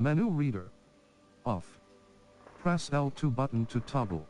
Menu reader. Off. Press L2 button to toggle.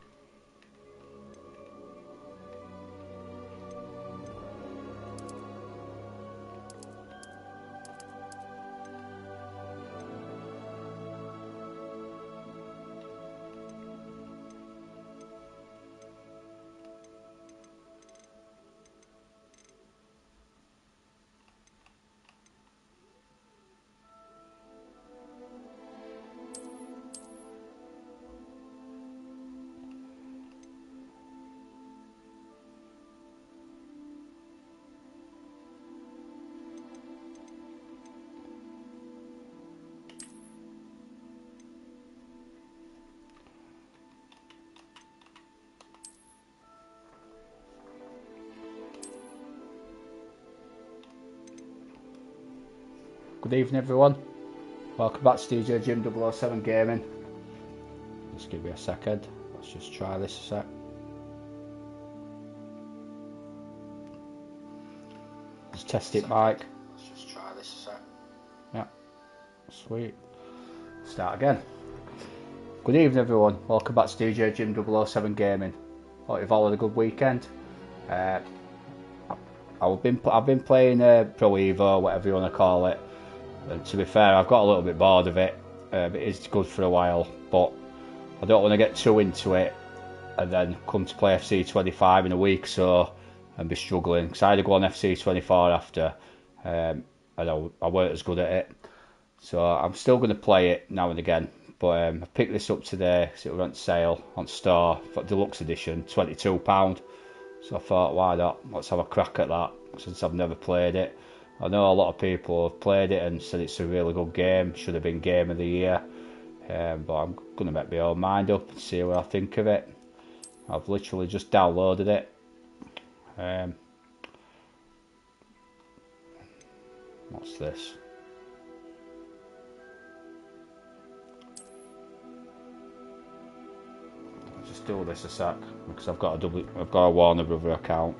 Good evening everyone, welcome back to DJ Jim 007 Gaming. Just give me a second, let's just try this a sec. Just test it, Mike. Let's just try this a sec. Yeah, sweet. Start again. Good evening everyone, welcome back to DJ Jim 007 Gaming. Hope you've all had a good weekend. I've been playing Pro Evo, whatever you want to call it. And to be fair, I've got a little bit bored of it. It is good for a while, but I don't want to get too into it and then come to play FC25 in a week or so and be struggling. Because I had to go on FC24 after, and I weren't as good at it. So I'm still going to play it now and again. But I picked this up today, so it was on sale on store for deluxe edition, £22. So I thought, why not? Let's have a crack at that, since I've never played it. I know a lot of people have played it and said it's a really good game, should have been Game of the Year. But I'm going to make my own mind up and see what I think of it. I've literally just downloaded it. What's this? I'll just do this a sec because I've got a Warner Brother account.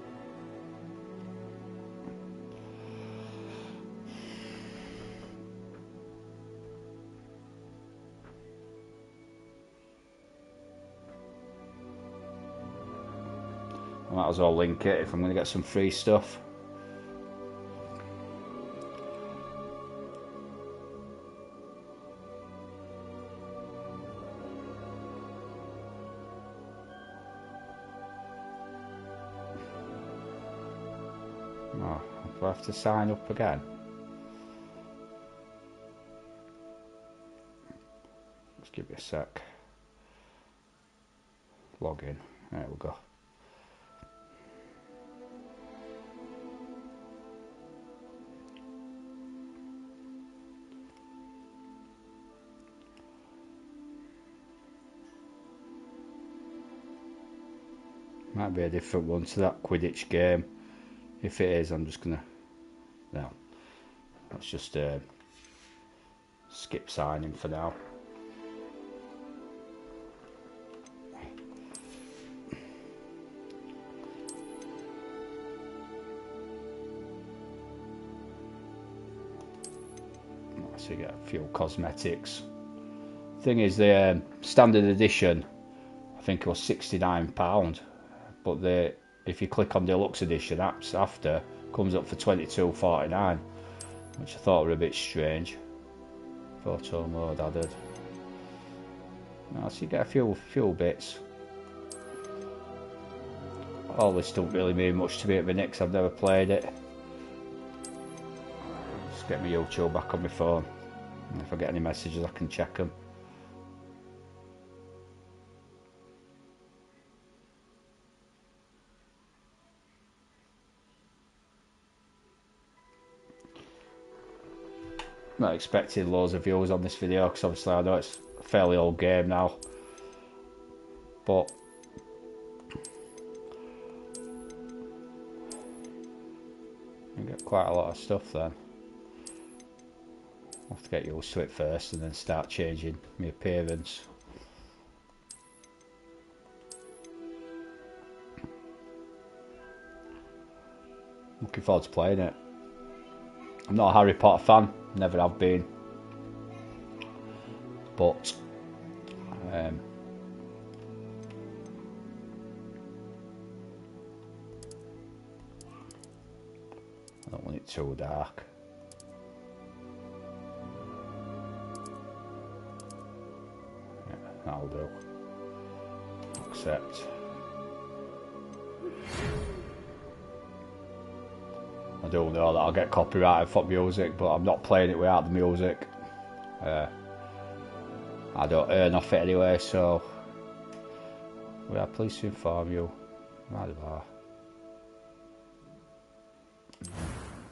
I might as well link it if I'm going to get some free stuff. Oh, do I have to sign up again? Just give me a sec. Log in. There we go. Might be a different one to that Quidditch game. If it is, I'm just gonna... No. Let's just skip signing for now. So you get a few cosmetics. Thing is, the standard edition, I think it was £69. But if you click on deluxe edition, apps after comes up for £22.49, which I thought were a bit strange. Photo mode added. So you get a few bits. All this don't really mean much to me at the minute because I've never played it. Just get my YouTube back on my phone. And if I get any messages, I can check them. Not expecting loads of views on this video because obviously I know it's a fairly old game now, but you get quite a lot of stuff then. I'll have to get used to it first and then start changing my appearance. Looking forward to playing it. I'm not a Harry Potter fan, never have been. but I don't want it too dark. Yeah, that'll do. Accept. I do know that I'll get copyrighted for music, but I'm not playing it without the music. I don't earn off it anyway, so we are pleased to inform you. Right about.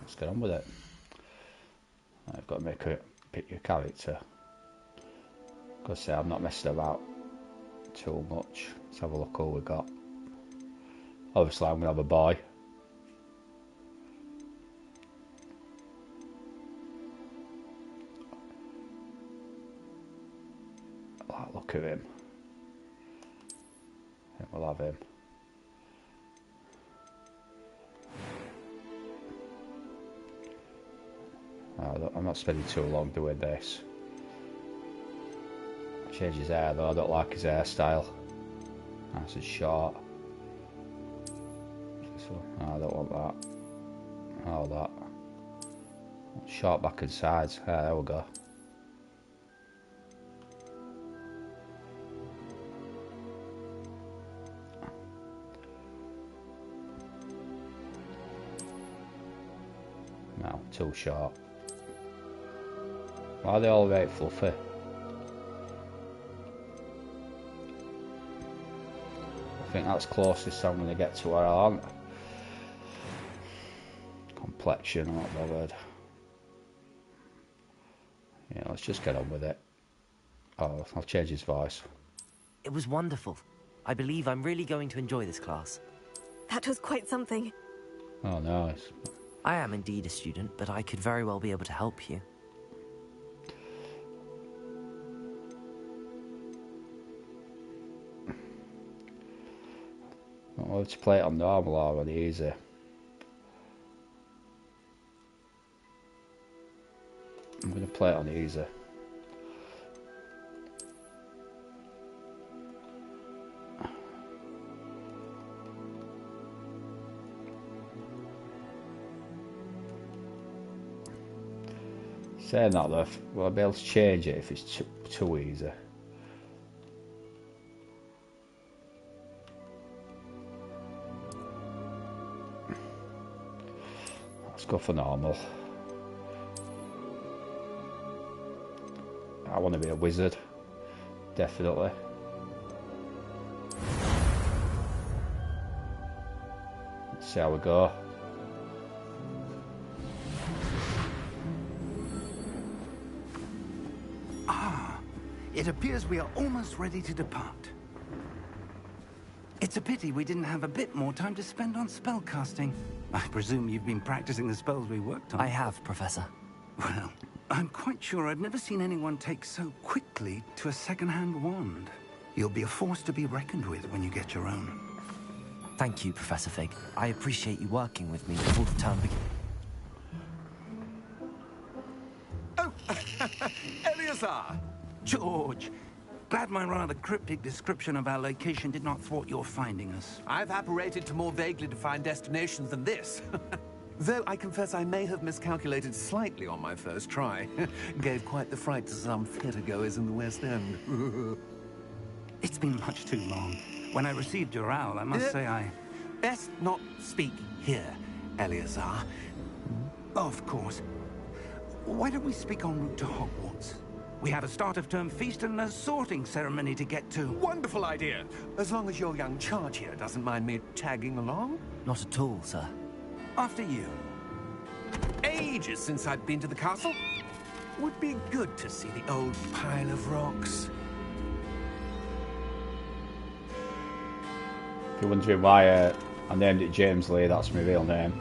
Let's get on with it. I've got to pick your character. Because say I'm not messing about too much. Let's have a look who we got. Obviously I'm gonna have a boy. Look at him. I think we'll have him. I'm not spending too long doing this. Change his hair though, I don't like his hairstyle. Nice and short. So, no, I don't want that. All that. Short back and sides. There we go. No, too short. Why are they all right fluffy? I think that's closest I'm going to get to where I want. Complexion, I'm not bothered. Yeah, let's just get on with it. Oh, I'll change his voice. It was wonderful. I believe I'm really going to enjoy this class. That was quite something. Oh, nice. I am indeed a student, but I could very well be able to help you. I'll have to play it on normal or on easy. I'm going to play it on easy. Saying that though, will I be able to change it if it's too easy? Let's go for normal. I want to be a wizard, definitely. Let's see how we go. It appears we are almost ready to depart. It's a pity we didn't have a bit more time to spend on spellcasting. I presume you've been practicing the spells we worked on. I have, Professor. Well, I'm quite sure I've never seen anyone take so quickly to a second-hand wand. You'll be a force to be reckoned with when you get your own. Thank you, Professor Fig. I appreciate you working with me before the term begins. Oh, Eleazar! George, glad my rather cryptic description of our location did not thwart your finding us. I've apparated to more vaguely defined destinations than this. Though I confess I may have miscalculated slightly on my first try. Gave quite the fright to some theatre-goers in the West End. It's been much too long. When I received your owl, I must say I... Best not speak here, Eleazar. Of course. Why don't we speak en route to Hogwarts? We have a start-of-term feast and a sorting ceremony to get to. Wonderful idea! As long as your young charge here doesn't mind me tagging along. Not at all, sir. After you. Ages since I've been to the castle. Would be good to see the old pile of rocks. If you're wondering why I named it James Lee, that's my real name.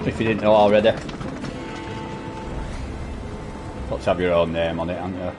If you didn't know already. Got to have your own name on it, haven't you?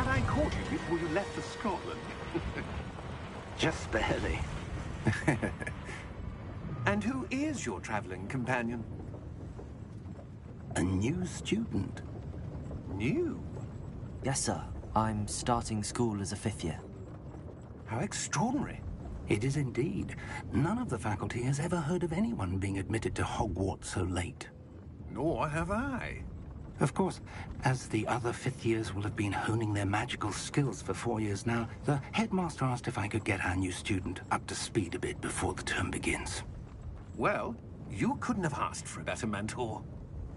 Glad I caught you before you left for Scotland. Just barely. And who is your traveling companion? A new student. New? Yes, sir. I'm starting school as a 5th year. How extraordinary. It is indeed. None of the faculty has ever heard of anyone being admitted to Hogwarts so late. Nor have I. Of course, as the other 5th years will have been honing their magical skills for 4 years now, the headmaster asked if I could get our new student up to speed a bit before the term begins. Well, you couldn't have asked for a better mentor.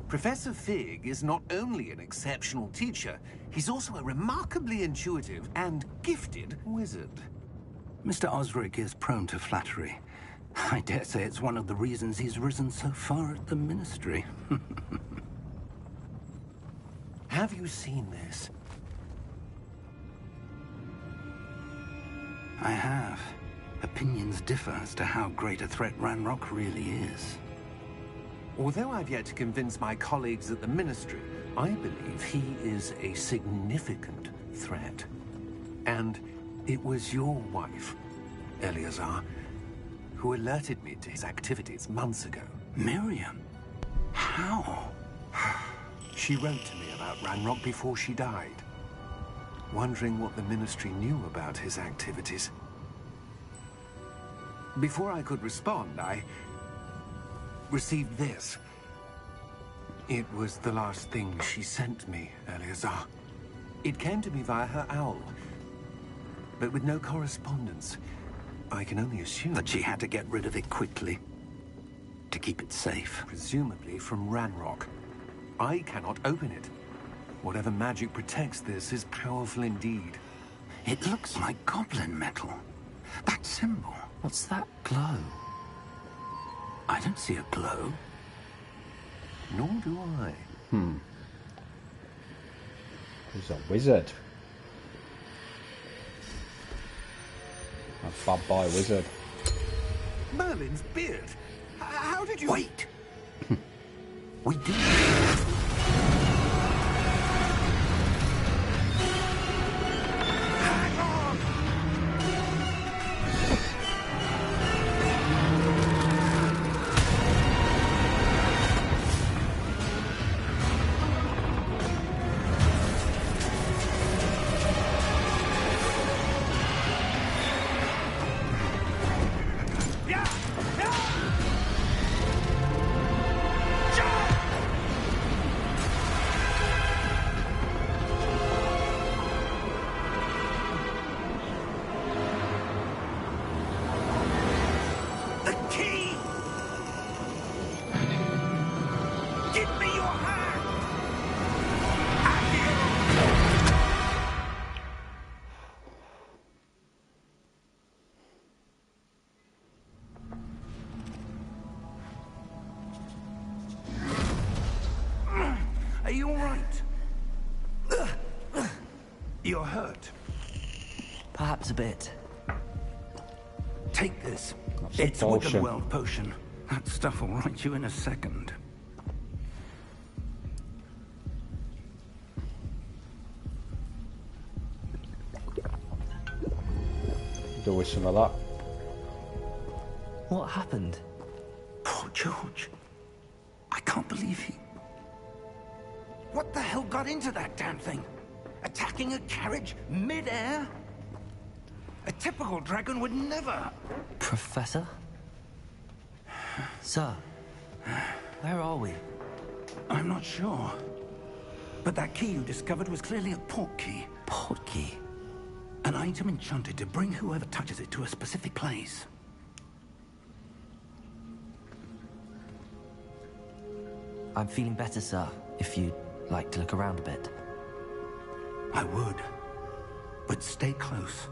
Professor Fig is not only an exceptional teacher, he's also a remarkably intuitive and gifted wizard. Mr. Osric is prone to flattery. I dare say it's one of the reasons he's risen so far at the Ministry. Have you seen this? I have. Opinions differ as to how great a threat Ranrock really is. Although I've yet to convince my colleagues at the Ministry, I believe he is a significant threat. And it was your wife, Eleazar, who alerted me to his activities months ago. Miriam? How? She wrote to me about Ranrock before she died, wondering what the Ministry knew about his activities. Before I could respond, I received this. It was the last thing she sent me, Eleazar. It came to me via her owl, but with no correspondence. I can only assume That she had to get rid of it quickly. To keep it safe. presumably from Ranrock. I cannot open it. Whatever magic protects this is powerful indeed. It looks like goblin metal. That symbol. What's that glow? I don't see a glow. Nor do I. He's a wizard. A bad boy wizard. Merlin's beard. How did you... Wait! We do. Hang on! Yeah! Yeah! The key! Give me your hand! Are you all right? You're hurt. Perhaps a bit. Take this. That's a It's a potion. Wicked World potion. That stuff will right you in a second. Do with some of that. What happened? Poor George. I can't believe he... What the hell got into that damn thing? Attacking a carriage mid-air? A typical dragon would never... Professor? Sir, where are we? I'm not sure. But that key you discovered was clearly a port key. Port key? An item enchanted to bring whoever touches it to a specific place. I'm feeling better, sir, if you'd like to look around a bit. I would. But stay close.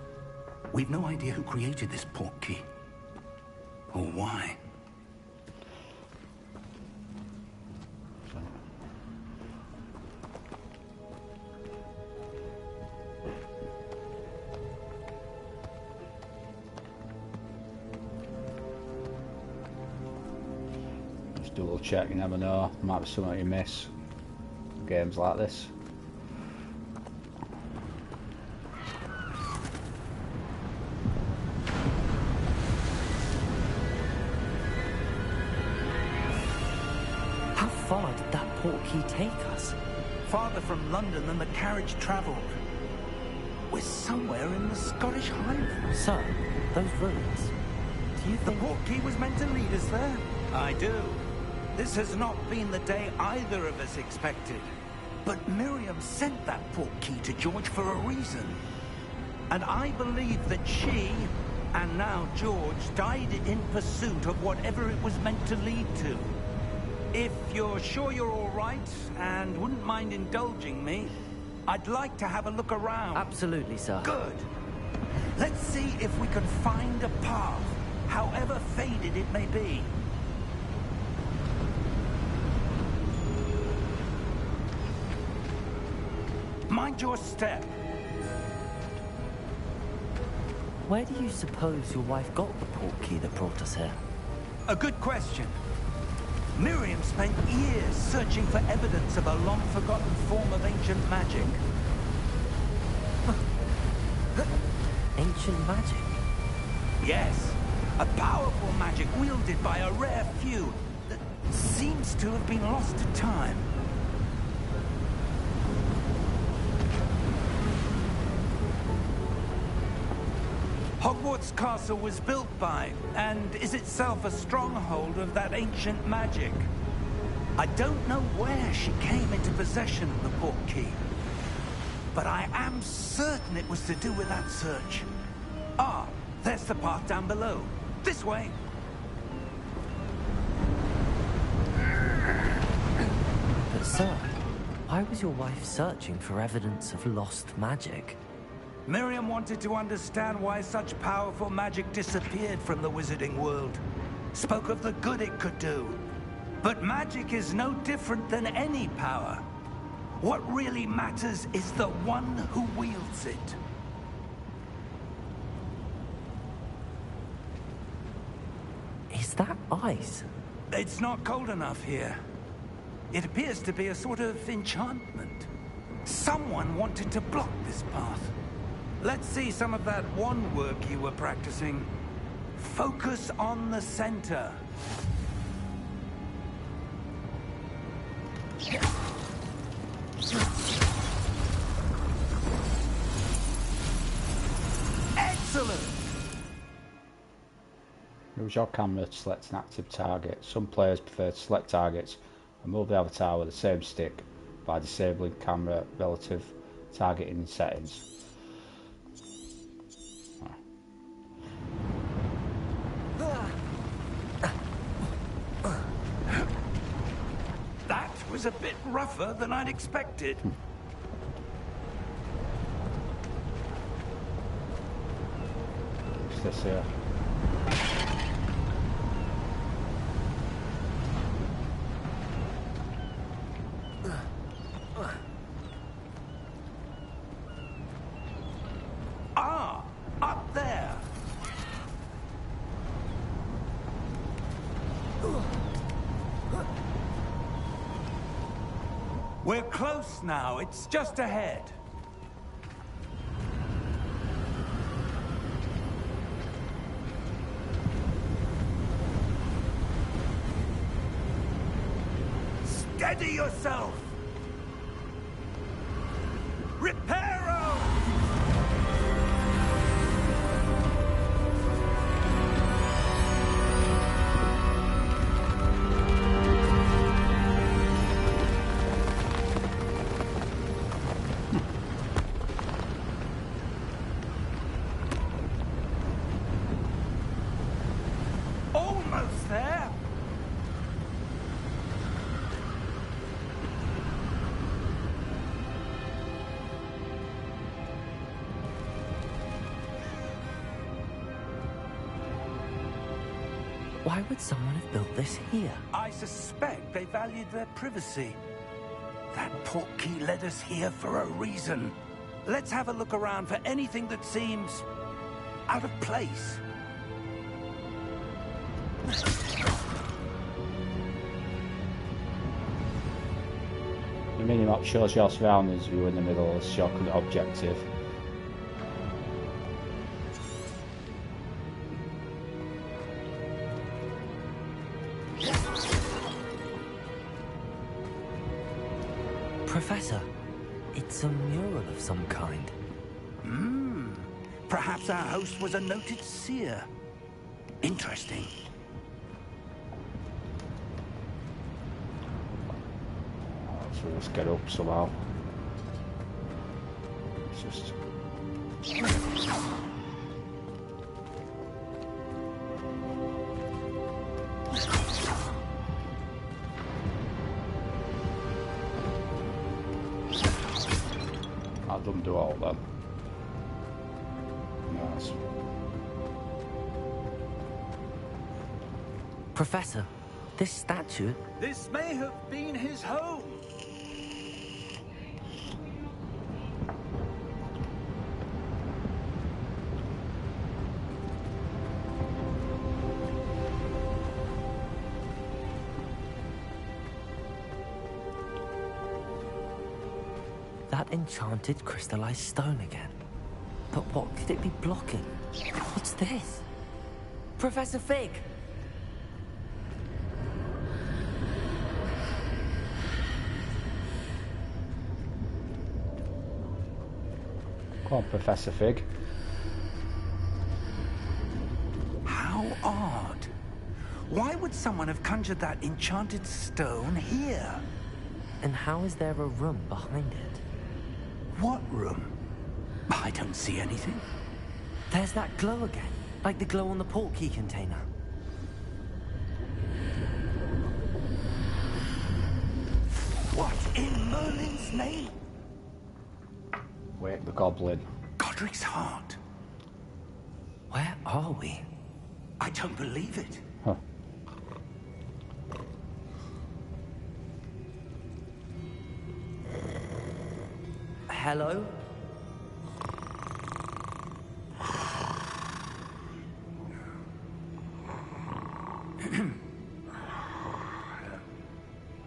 We've no idea who created this port key. Or why. Just double check, you never know. Might be something you miss. Games like this. far did that portkey take us? Farther from London than the carriage travelled. We're somewhere in the Scottish Highlands. Sir, those ruins. Do you The think... portkey was meant to lead us there? I do. This has not been the day either of us expected. But Miriam sent that portkey to George for a reason. And I believe that she, and now George, died in pursuit of whatever it was meant to lead to. If you're sure you're all right, and wouldn't mind indulging me, I'd like to have a look around. Absolutely, sir. Good. Let's see if we can find a path, however faded it may be. Mind your step. Where do you suppose your wife got the portkey that brought us here? A good question. Miriam spent years searching for evidence of a long-forgotten form of ancient magic. Ancient magic? Yes, a powerful magic wielded by a rare few that seems to have been lost to time. Hogwarts Castle was built by, and is itself a stronghold of that ancient magic. I don't know where she came into possession of the portkey, but I am certain it was to do with that search. Ah, there's the path down below. This way. But sir, why was your wife searching for evidence of lost magic? Miriam wanted to understand why such powerful magic disappeared from the wizarding world. Spoke of the good it could do. But magic is no different than any power. What really matters is the one who wields it. Is that ice? It's not cold enough here. It appears to be a sort of enchantment. Someone wanted to block this path. Let's see some of that wand work you were practicing. Focus on the center. Excellent! Use your camera to select an active target. Some players prefer to select targets and move the avatar with the same stick by disabling camera relative targeting settings. That was a bit rougher than I'd expected. What's this here? Ah, up there. We're close now. It's just ahead. Steady yourself. Reparo! Almost there. Why would someone have built this here? I suspect they valued their privacy. That portkey led us here for a reason. Let's have a look around for anything that seems out of place. The minimap shows your surroundings. You're in the middle of the shortcut objective. of some kind. Perhaps our host was a noted seer. Interesting. So let's get up somehow. It's just... That doesn't do all of them. Nice. Professor, this statue... This may have been his home. That enchanted crystallized stone again. But what could it be blocking? What's this? Professor Fig! Come on, Professor Fig. How odd. Why would someone have conjured that enchanted stone here? And how is there a room behind it? What room? I don't see anything. There's that glow again, like the glow on the portkey container. What in Merlin's name? Wake the goblin. Godric's heart. Where are we? I don't believe it. Huh. Hello?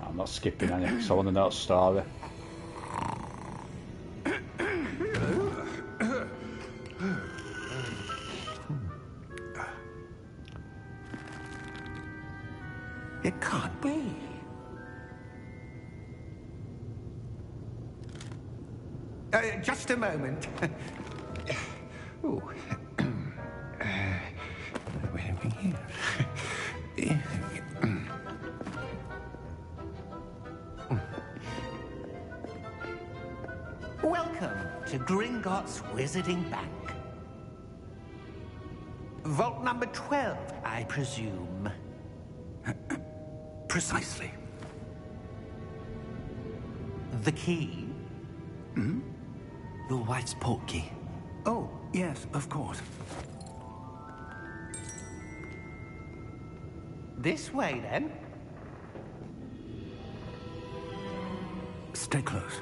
I'm not skipping any, because I want to know the story. It can't be. Just a moment. Ooh. Where are we here? Welcome to Gringotts Wizarding Bank. Vault number 12, I presume. Precisely. The key? Your wife's portkey. Oh, yes, of course. This way, then. Stay close.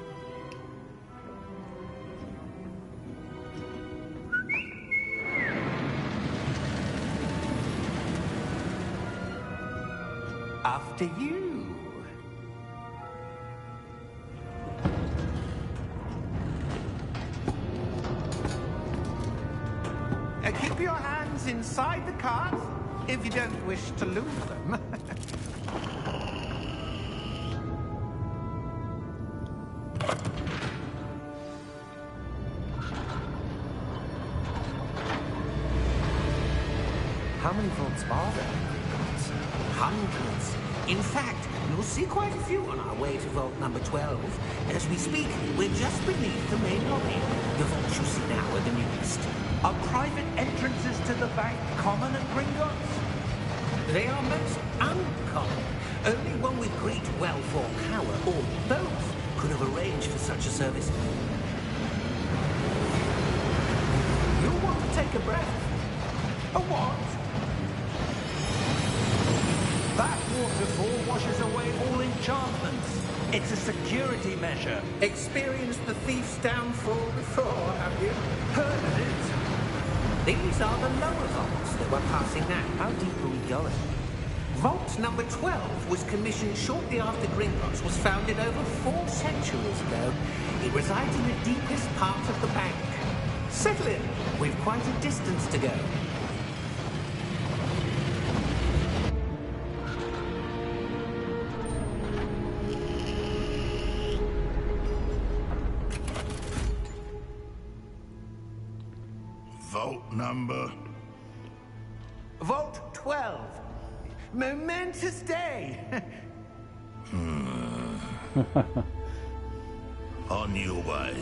After you. Keep your hands inside the cart if you don't wish to lose them. How many vaults are there? Hundreds. In fact, you'll see quite a few on our way to vault number 12. As we speak, we're just beneath the main lobby. The vaults you see now are the newest. Are private entrances to the bank common at Gringotts? They are most uncommon. Only one with great wealth or power, or both, could have arranged for such a service. You'll want to take a breath. A what? That waterfall washes away all enchantments. It's a security measure. Experienced the thief's downfall before, have you? Heard of it? These are the lower vaults that we're passing now. How deep are we going? Vault number 12 was commissioned shortly after Gringotts was founded over 4 centuries ago. It resides in the deepest part of the bank. Settle in. We've quite a distance to go. Vault number? Vault 12. Momentous day. On your way.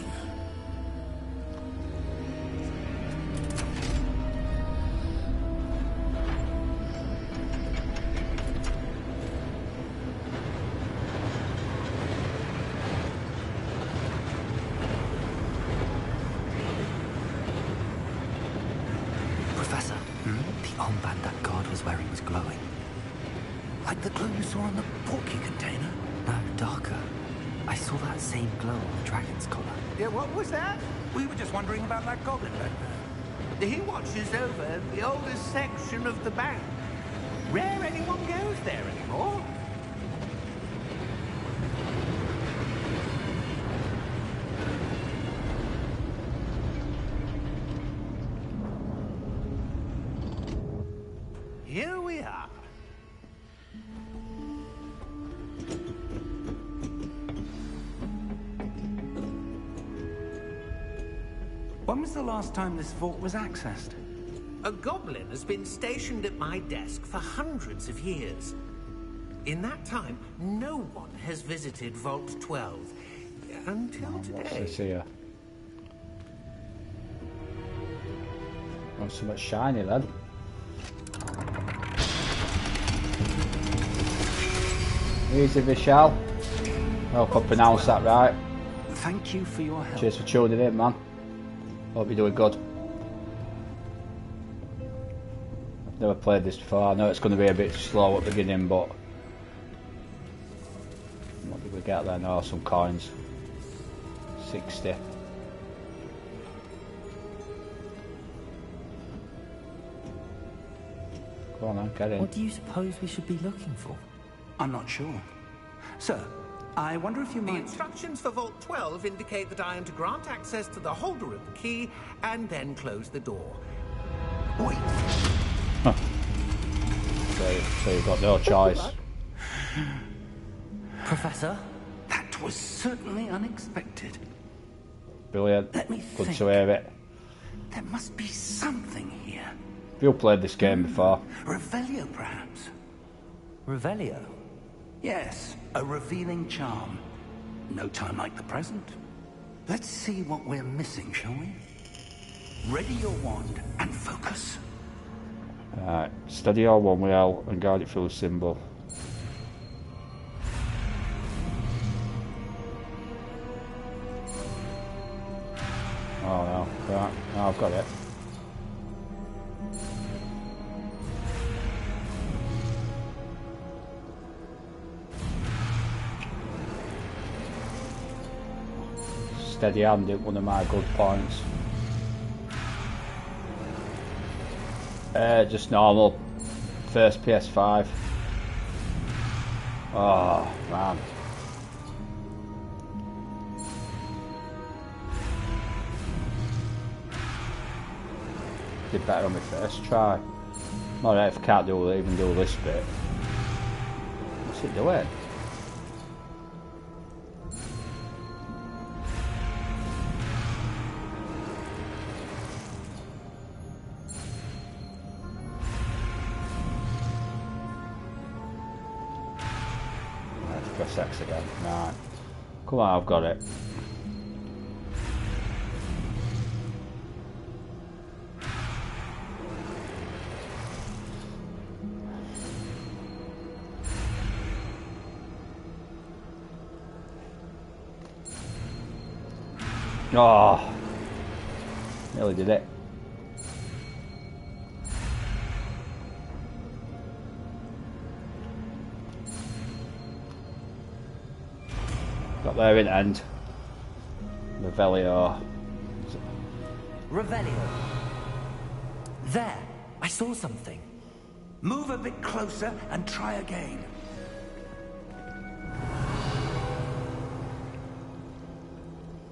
Professor, the armband that guard was wearing was glowing. Like the glow you saw on the porky container? No, darker. I saw that same glow on the dragon's collar. Yeah, what was that? We were just wondering about that goblin back there. He watches over the oldest section of the bank. Rare anyone goes there anymore. Here we are. When was the last time this vault was accessed? A goblin has been stationed at my desk for hundreds of years. In that time, no one has visited Vault 12 until What's today. this here? Want something shiny then? Easy Vishal. I hope I pronounced that right. Thank you for your help. Cheers for tuning in, man. Hope you're doing good. I've never played this before. I know it's going to be a bit slow at the beginning, but what did we get there? No, some coins. 60. Go on then, get in. What do you suppose we should be looking for? I'm not sure. Sir, I wonder if you The might... instructions for Vault 12 indicate that I am to grant access to the holder of the key and then close the door. Wait. Huh. So you've got no choice. Professor? That was certainly unexpected. Brilliant. Let me Good think. to hear it. There must be something here. Have you played this game before? Revelio, perhaps? Revelio? Yes, a revealing charm. No time like the present. Let's see what we're missing, shall we? Ready your wand and focus. Alright, steady your one with L and guide it through the symbol. Oh no, right, no, I've got it. Steady hand at one of my good points. Just normal. First PS5. Oh man. Did better on my first try. Alright, if I can't even do this bit. What's it doing? Press X again. Nah. Come on, I've got it. Oh, nearly did it. Got there in the end. Revelio. Revelio. There, I saw something. Move a bit closer and try again.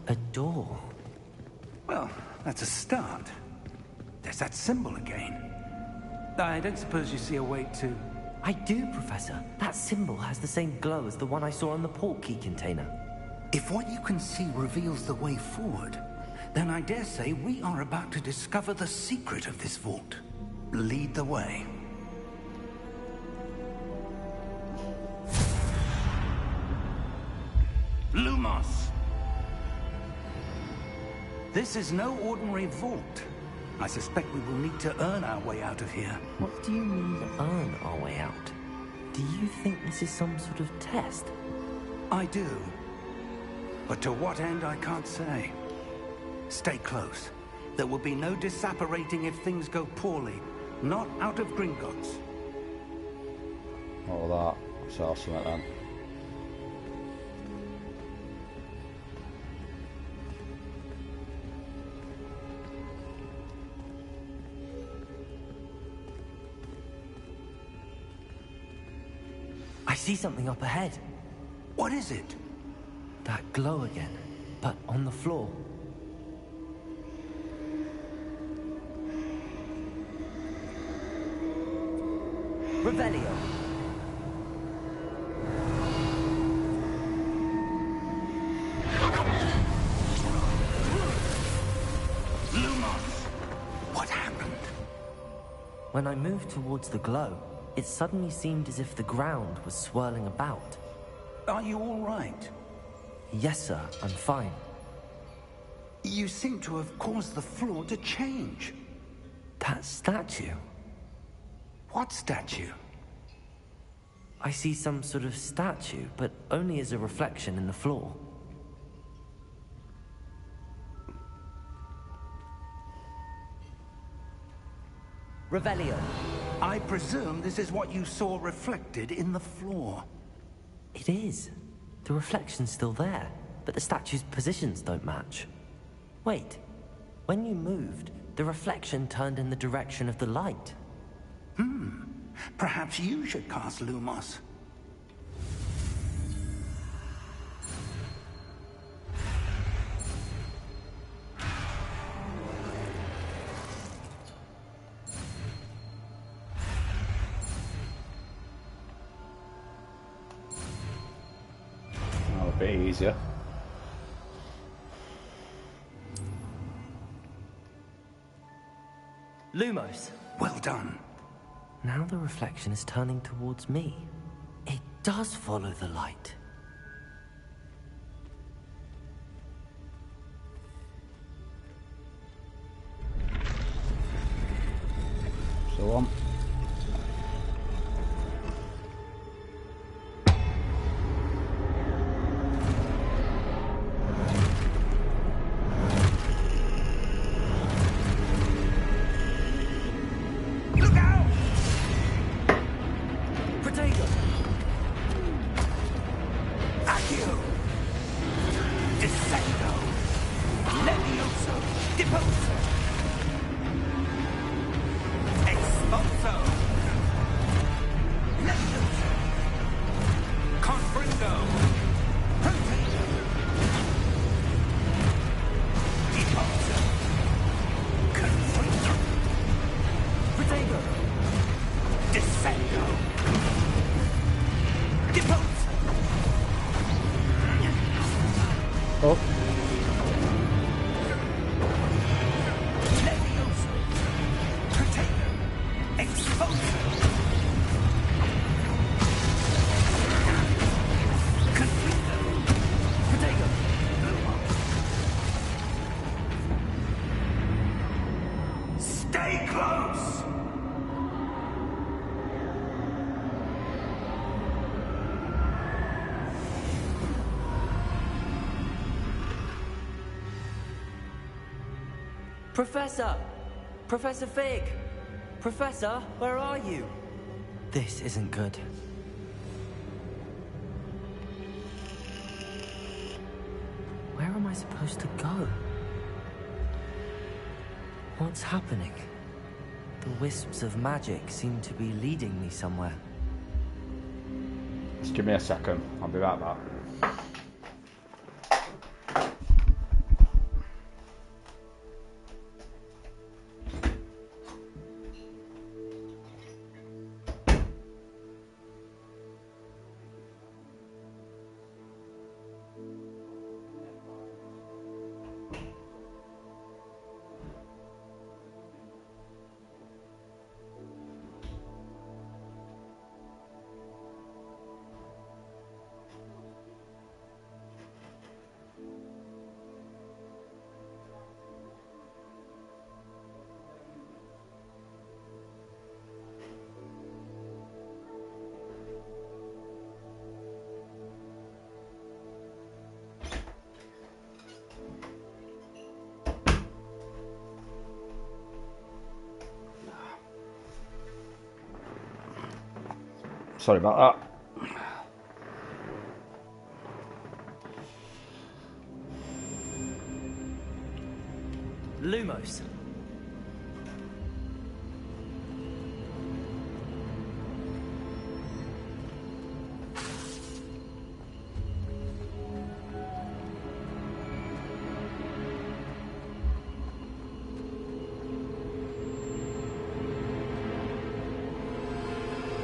A door. Well, that's a start. There's that symbol again. I don't suppose you see a way to... I do, Professor. That symbol has the same glow as the one I saw on the port key container. If what you can see reveals the way forward, Then I dare say we are about to discover the secret of this vault. Lead the way. Lumos! This is no ordinary vault. I suspect we will need to earn our way out of here. What do you mean, earn our way out? Do you think this is some sort of test? I do. But to what end, I can't say. Stay close. There will be no disapparating if things go poorly. Not out of Gringotts. All that. That's awesome then. I see something up ahead. What is it? That glow again, but on the floor. Revelio. Lumos! What happened? When I moved towards the glow, it suddenly seemed as if the ground was swirling about. Are you all right? Yes, sir, I'm fine. You seem to have caused the floor to change. That statue. What statue? I see some sort of statue, but only as a reflection in the floor. Revelio. I presume this is what you saw reflected in the floor. It is. The reflection's still there, but the statue's positions don't match. Wait. When you moved, the reflection turned in the direction of the light. Perhaps you should cast Lumos. A bit easier. Lumos. Well done. Now the reflection is turning towards me. It does follow the light. So on. Professor! Professor Fig! Professor, where are you? This isn't good. Where am I supposed to go? What's happening? The wisps of magic seem to be leading me somewhere. Just give me a second. I'll be right back. Sorry about that. Lumos.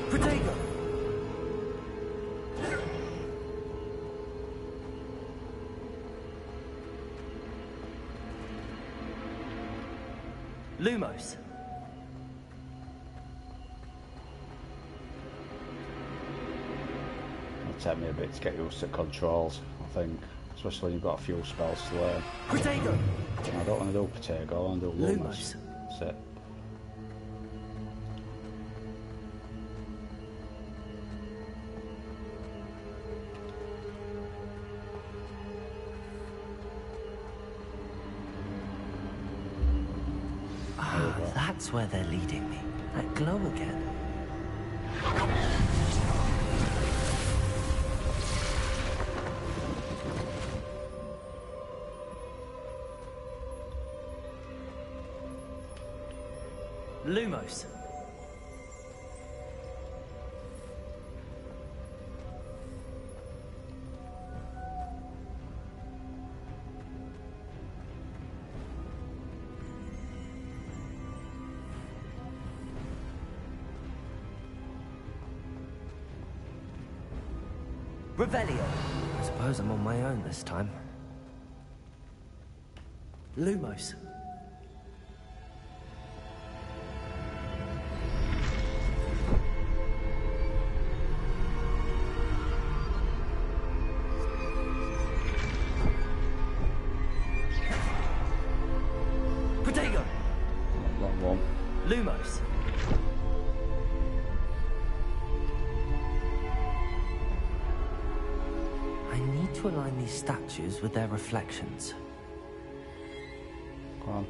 Protego. Lumos. It'll take me a bit to get used to controls, I think. Especially when you've got a few spells to learn. Protego. I don't want to do Protego, I want to do Lumos. Lumos. That's it. That's where they're leading me. That glow again. Lumos. Revelio. I suppose I'm on my own this time. Lumos. Protego. Long one. Lumos. I need to align these statues with their reflections. Go on.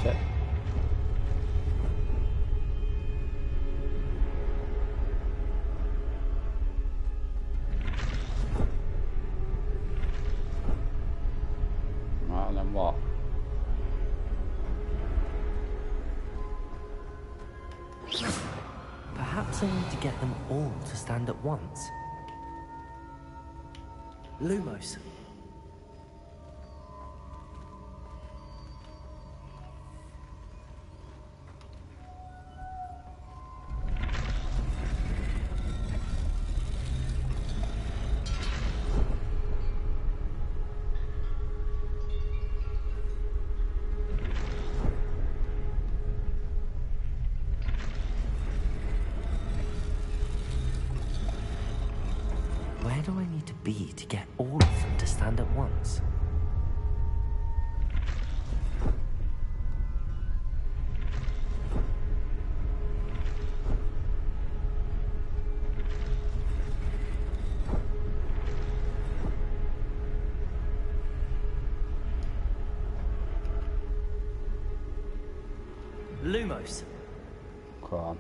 Sit. Right, and then what? Perhaps I need to get them all to stand at once. Lumos. Where do I need to be to get all of them to stand at once? Lumos. Go on.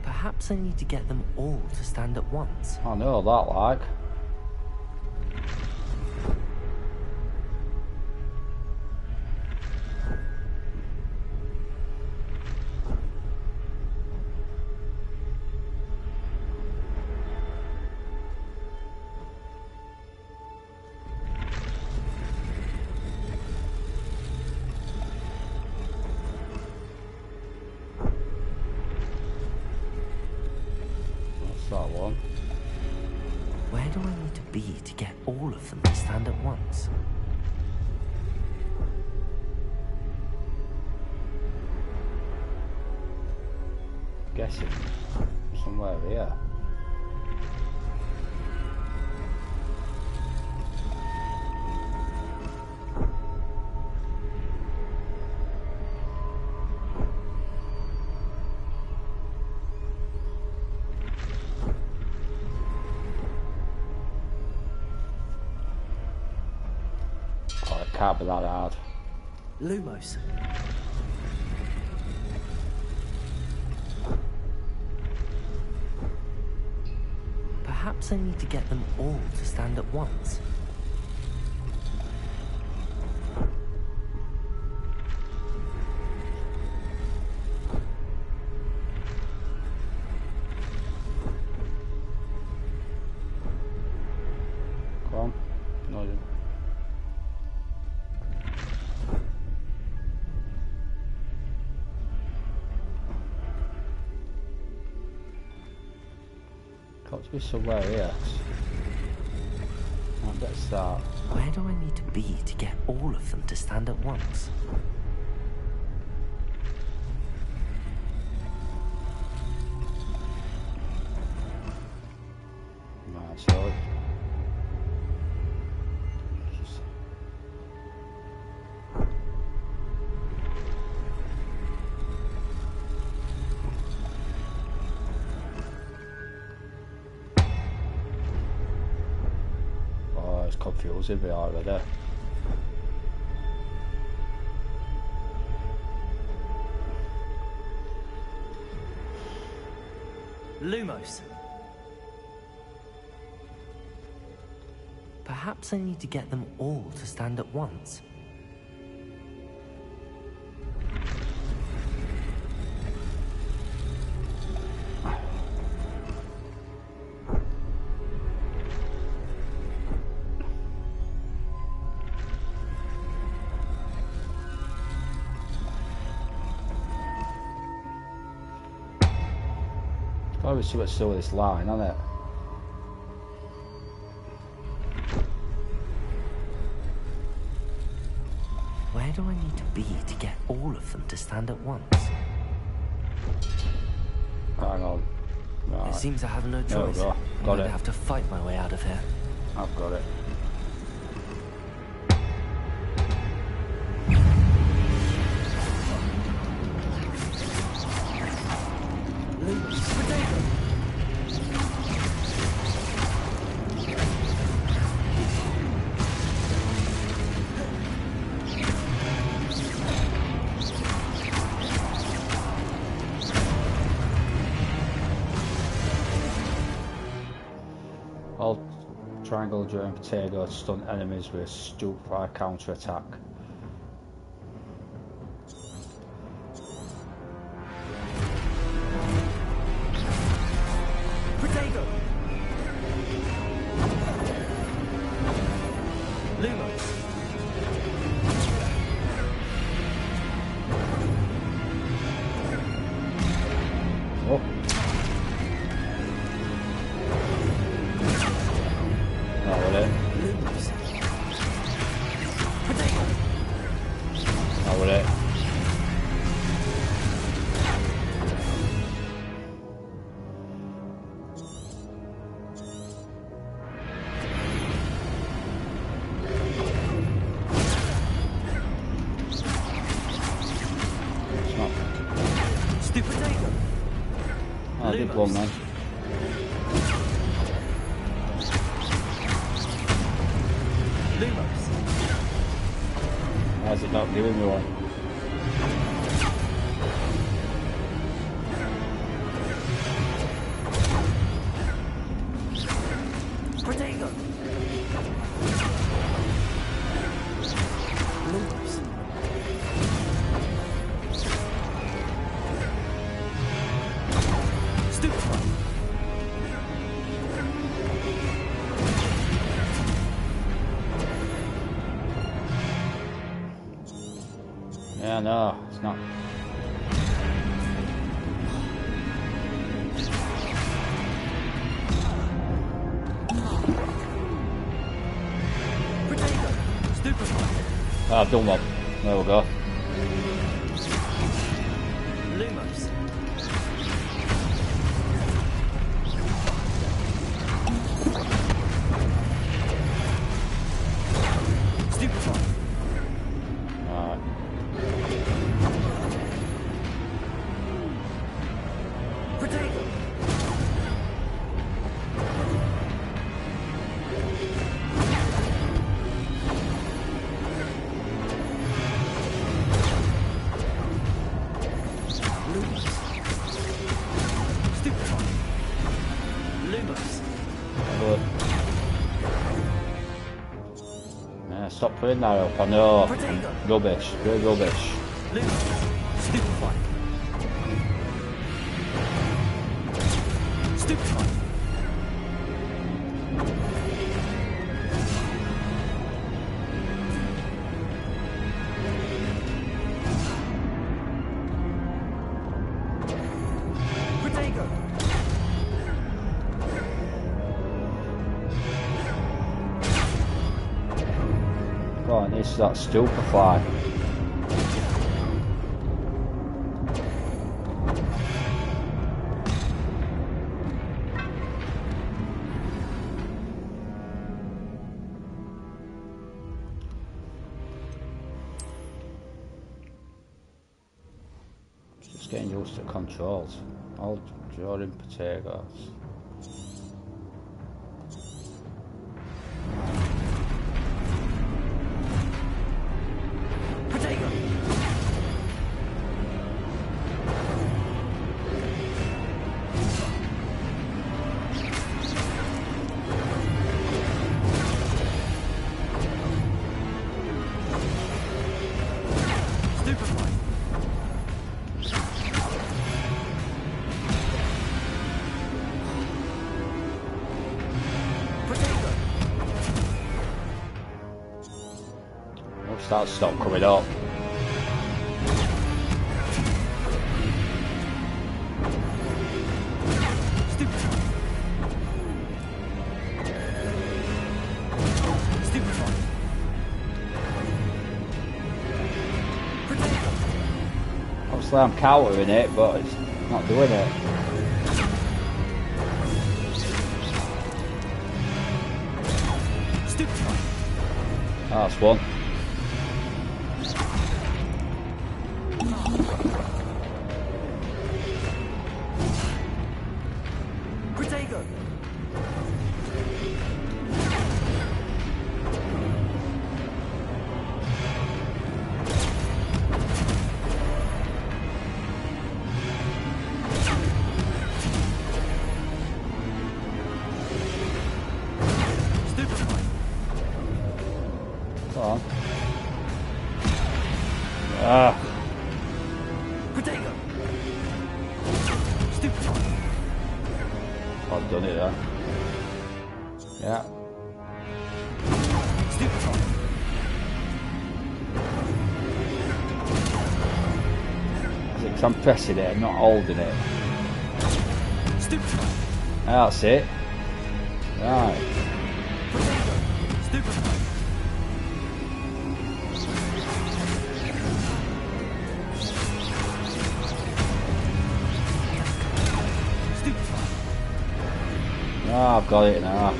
Perhaps I need to get them all to stand at once. I know that, like. That one. Where do I need to be to get all of them to stand at once? Guessing somewhere here. Can't be that hard. Lumos. Perhaps I need to get them all to stand at once. Come on. No, you. Got to be somewhere here. Can't get a start. Where do I need to be to get all of them to stand at once? Right, so it's confusing me already. Lumos. Perhaps I need to get them all to stand at once. Gotta be see what's still with this line, isn't it? Where do I need to be to get all of them to stand at once? Hang on. Right. It seems I have no There we choice. go. I'm Got going it. to have to fight my way out of here. I've got it. All triangle during potato to stun enemies with a stupefy counter attack. Potato! Lumos! Oh. Oh, will it? Lumos! Potato! Oh, will it? It's not. Stupid potato! Oh, I did one then. Lumos! Why is it not giving me one? Potato! Lumos! Stupid one! Yeah, no, it's not. Potato! Stupid one! Ah, I've done one. There we go. Lumos! Stupid one! Alright. Potato! stop putting that up. I know. Protego. Rubbish. Good rubbish. Stupefy. Stupefy. Protego. Oh, this is that stupefy. Just getting used to controls. All drawing potatoes. Protego. Stupefy. Protego. What's that stop coming up? Stupefy. Stupefy. Protego. Obviously I'm countering it, but it's not doing it. Stupefy. Oh, that's one. Protego. Stupefy. Come on. Ah, Protego. Stupefy. I've done it there. Yeah. Stupefy. Is it 'cause I'm pressing it and not holding it? Stupefy. That's it. Right. Protego. Stupefy. Stupefy. Ah, I've got it now.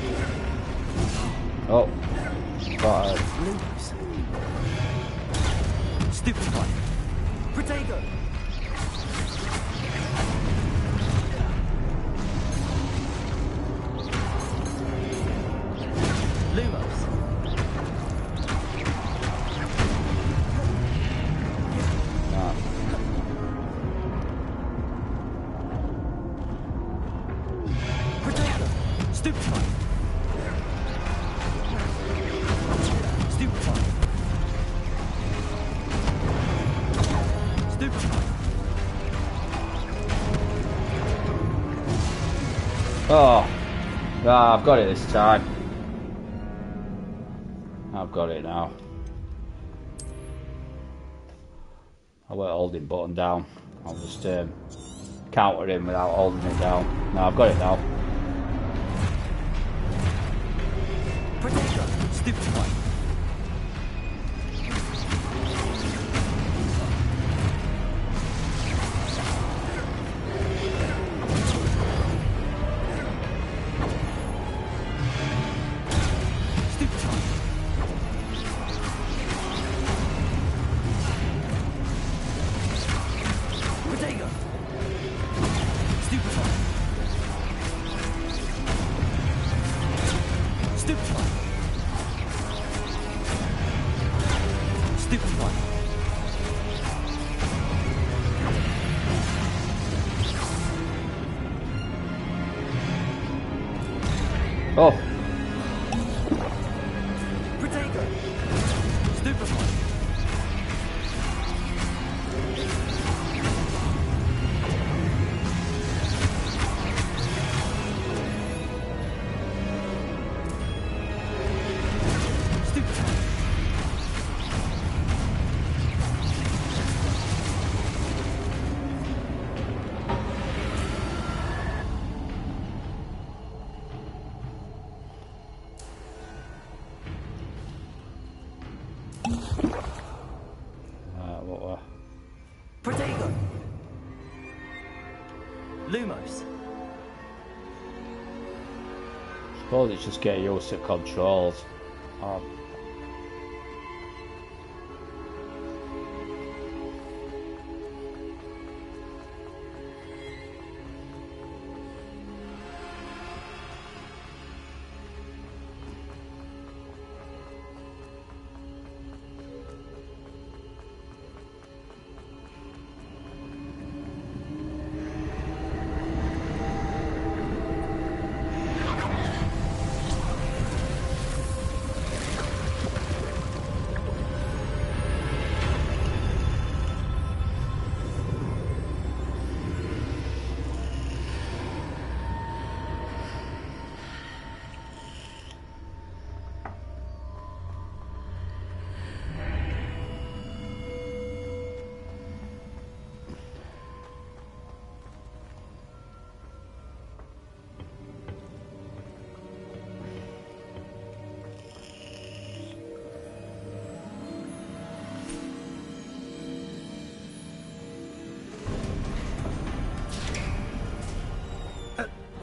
Oh. Got it. Lose. Stupefy. Protego. Lumos. Ah. Protego. Stupefy. Stupefy. Stupefy. Oh. Ah, I've got it this time. I've got it now. I weren't holding button down. I'll just counter him without holding it down. No, I've got it now. Protego. Stupefy. Stupefy. Protego. Stupefy. Stupefy. Stupefy. Oh. Protego. Lumos. Suppose it's just getting used to controls.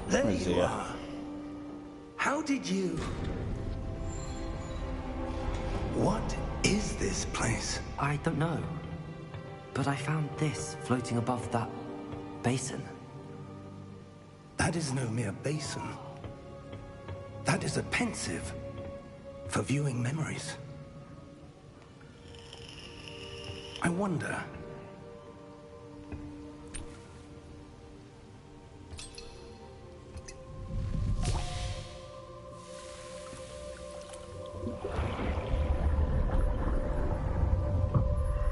There Where's you he? are. How did you... What is this place? I don't know. But I found this floating above that basin. That is no mere basin. That is a pensive for viewing memories. I wonder...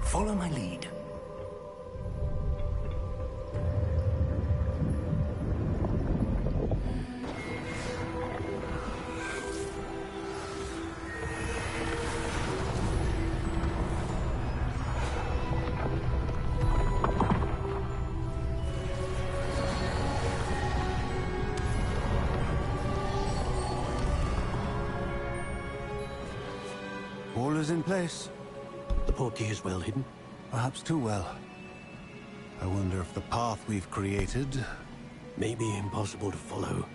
Follow my lead. All is in place. The portkey is well hidden? Perhaps too well. I wonder if the path we've created... may be impossible to follow.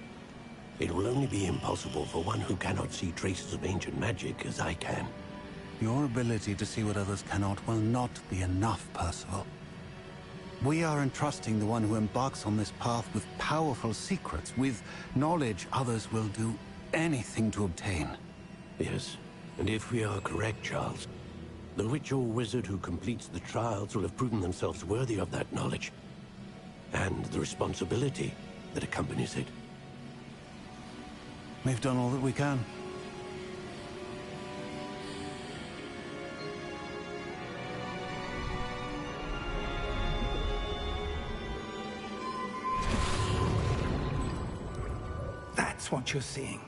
It will only be impossible for one who cannot see traces of ancient magic as I can. Your ability to see what others cannot will not be enough, Percival. We are entrusting the one who embarks on this path with powerful secrets, with knowledge others will do anything to obtain. Yes, and if we are correct, Charles, the witch or wizard who completes the trials will have proven themselves worthy of that knowledge, and the responsibility that accompanies it. We've done all that we can. That's what you're seeing.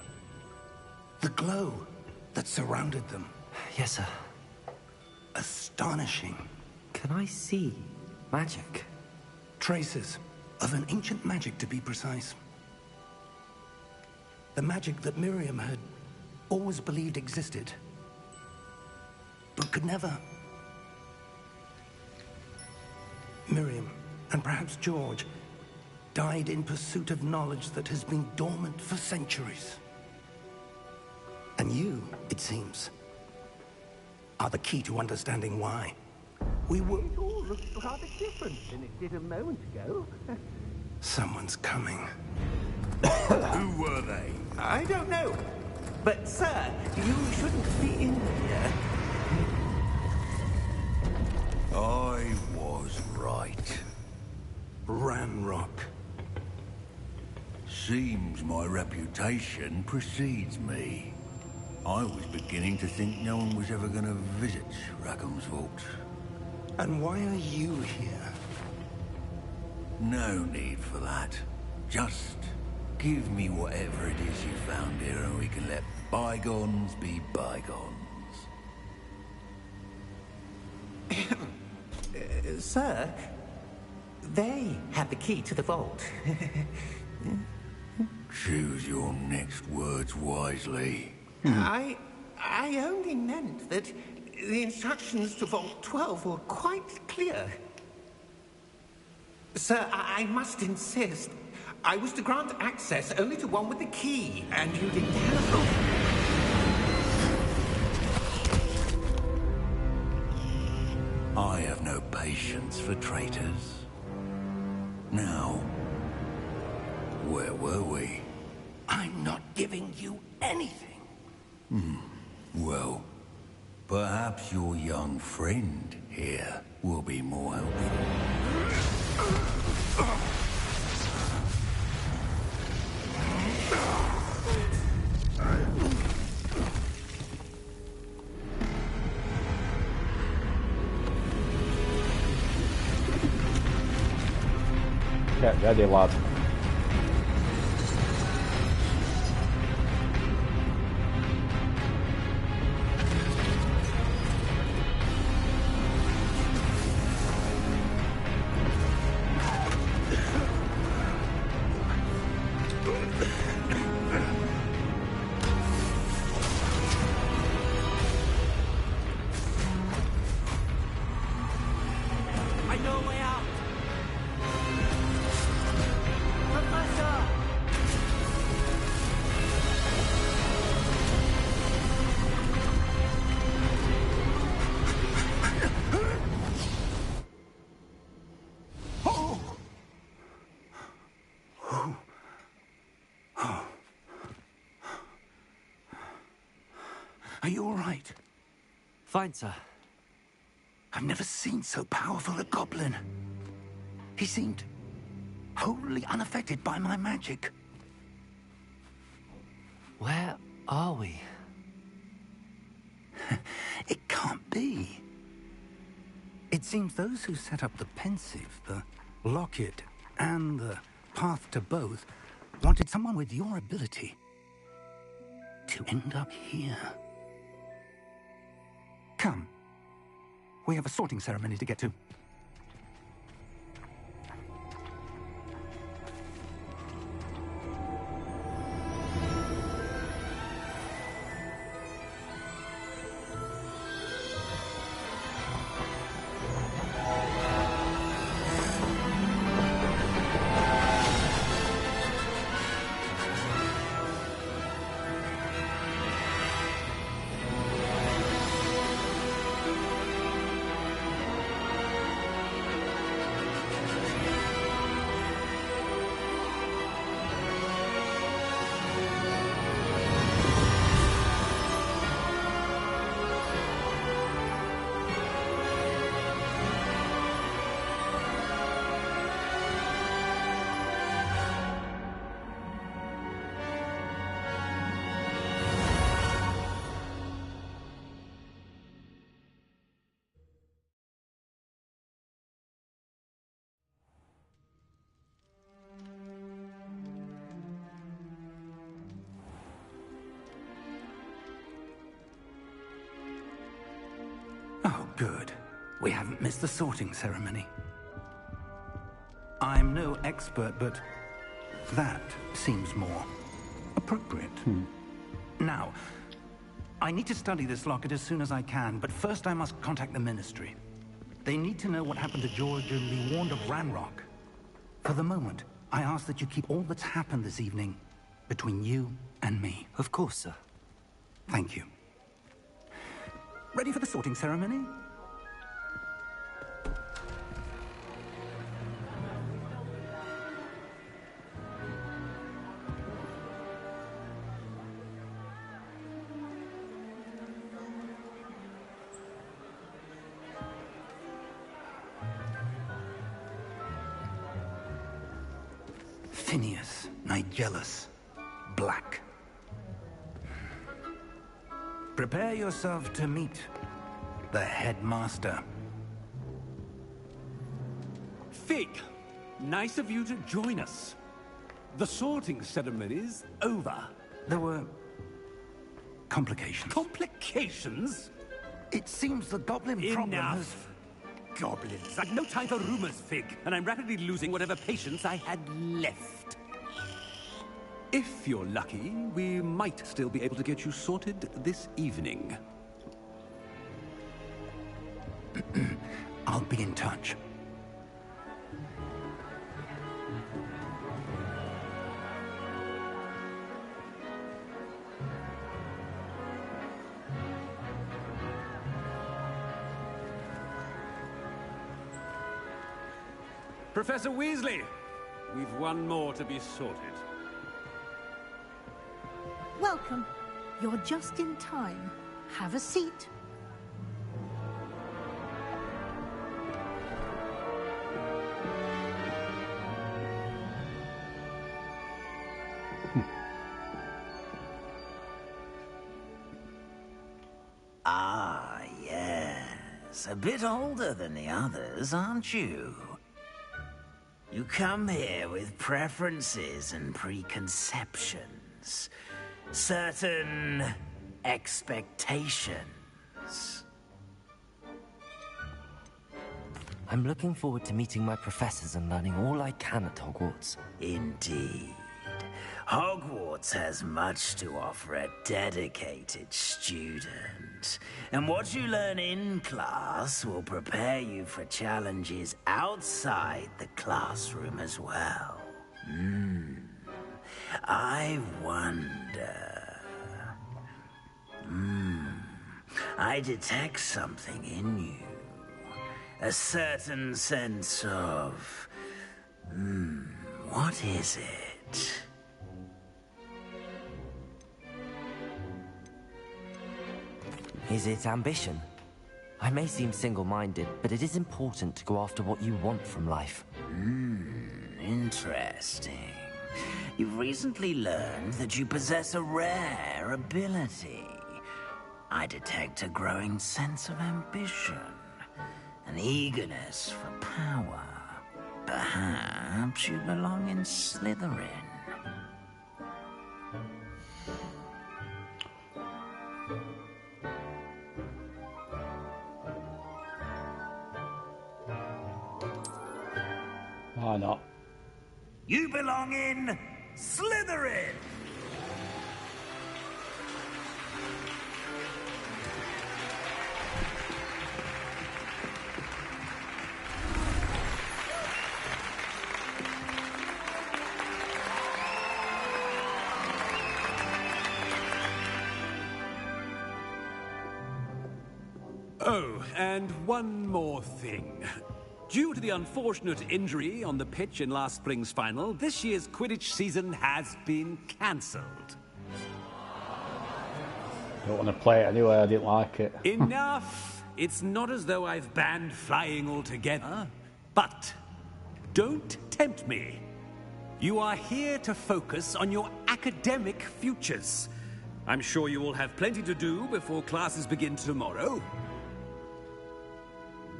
The glow that surrounded them. Yes, sir. Astonishing. Can I see magic? Traces of an ancient magic, to be precise. The magic that Miriam had always believed existed, but could never. Miriam, and perhaps George, died in pursuit of knowledge that has been dormant for centuries. And you, it seems, are the key to understanding why. We won't all look rather different than it did a moment ago. Someone's coming. Who were they? I don't know. But, sir, you shouldn't be in here. I was right. Ranrock. Seems my reputation precedes me. I was beginning to think no one was ever going to visit Rackham's vault. And why are you here? No need for that. Just give me whatever it is you found here and we can let bygones be bygones. Sir, they have the key to the vault. Choose your next words wisely. I only meant that the instructions to Vault 12 were quite clear. Sir, I must insist. I was to grant access only to one with the key, and you didn't telephone. I have no patience for traitors. Now, where were we? I'm not giving you anything. Well, perhaps your young friend here will be more helpful. Get ready, lad. I know a way out. Professor! Are you all right? Fine, sir. I've never seen so powerful a goblin. He seemed wholly unaffected by my magic. Where are we? It can't be. It seems those who set up the pensive, the locket, and the path to both wanted someone with your ability to end up here. Come. We have a sorting ceremony to get to. Oh, good. We haven't missed the sorting ceremony. I'm no expert, but that seems more appropriate. Now, I need to study this locket as soon as I can, but first I must contact the Ministry. They need to know what happened to George and be warned of Ranrock. For the moment, I ask that you keep all that's happened this evening between you and me. Of course, sir. Thank you. Ready for the sorting ceremony? Phineas, Nigellus, Black. Prepare yourself to meet the headmaster. Fig, nice of you to join us. The sorting ceremony's over. There were complications. Complications? It seems the goblin problem has... Enough. Goblins. I've no time for rumors, Fig, and I'm rapidly losing whatever patience I had left. If you're lucky, we might still be able to get you sorted this evening. I'll be in touch. Professor Weasley! We've one more to be sorted. Welcome. You're just in time. Have a seat. Ah, yes. A bit older than the others, aren't you? You come here with preferences and preconceptions. Certain expectations. I'm looking forward to meeting my professors and learning all I can at Hogwarts. Indeed. Hogwarts has much to offer a dedicated student. And what you learn in class will prepare you for challenges outside the classroom as well. I wonder... I detect something in you. A certain sense of... what is it? Is it ambition? I may seem single-minded, but it is important to go after what you want from life. Interesting. You've recently learned that you possess a rare ability. I detect a growing sense of ambition, an eagerness for power. Perhaps you belong in Slytherin. Why not? You belong in Slytherin! Oh, and one more thing. Due to the unfortunate injury on the pitch in last spring's final, this year's Quidditch season has been cancelled. Don't want to play it anyway, I didn't like it. Enough! It's not as though I've banned flying altogether. But don't tempt me. You are here to focus on your academic futures. I'm sure you will have plenty to do before classes begin tomorrow.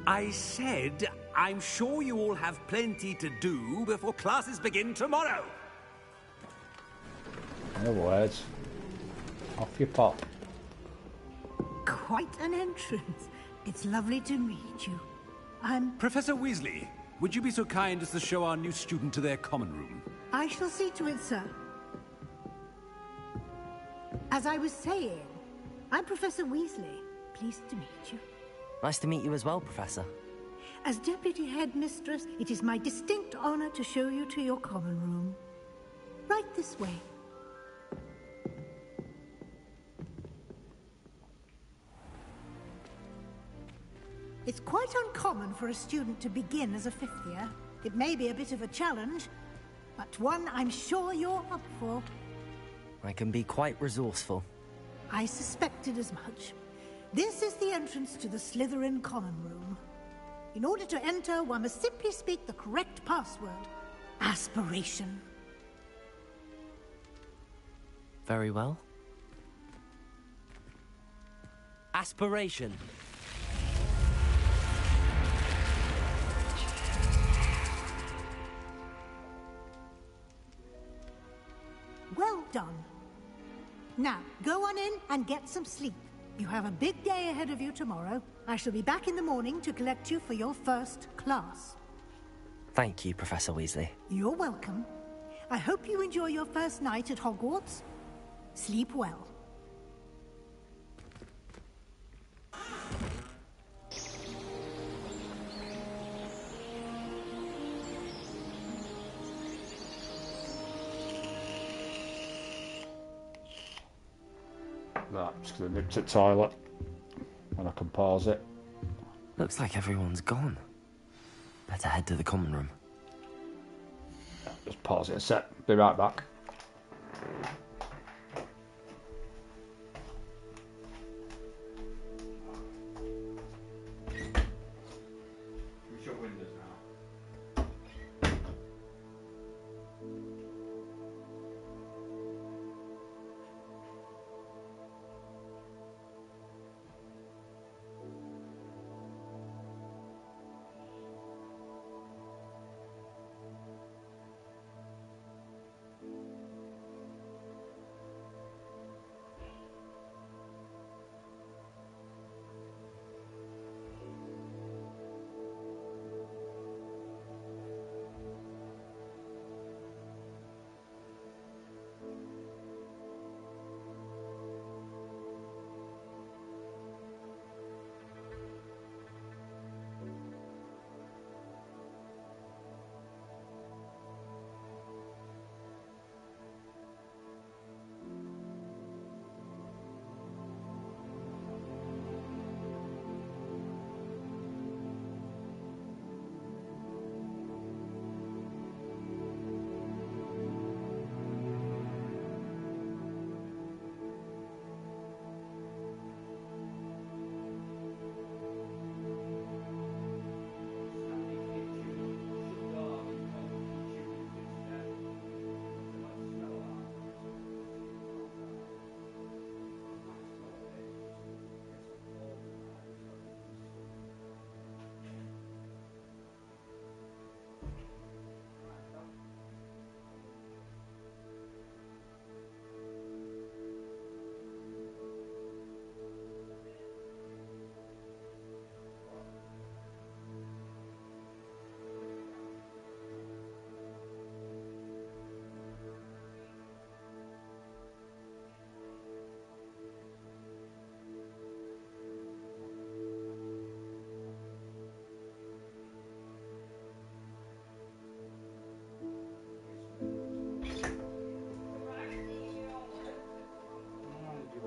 I said, I'm sure you all have plenty to do before classes begin tomorrow. No words. Off you pop. Quite an entrance. It's lovely to meet you. I'm... Professor Weasley, would you be so kind as to show our new student to their common room? I shall see to it, sir. As I was saying, I'm Professor Weasley. Pleased to meet you. Nice to meet you as well, Professor. As Deputy Headmistress, it is my distinct honor to show you to your common room. Right this way. It's quite uncommon for a student to begin as a fifth year. It may be a bit of a challenge, but one I'm sure you're up for. I can be quite resourceful. I suspected as much. This is the entrance to the Slytherin common room. In order to enter, one must simply speak the correct password. Aspiration. Very well. Aspiration. Well done. Now, go on in and get some sleep. You have a big day ahead of you tomorrow. I shall be back in the morning to collect you for your first class. Thank you, Professor Weasley. You're welcome. I hope you enjoy your first night at Hogwarts. Sleep well. Right, I'm just going to nip to the toilet and I can pause it. Looks like everyone's gone. Better head to the common room. Just pause it a sec. Be right back.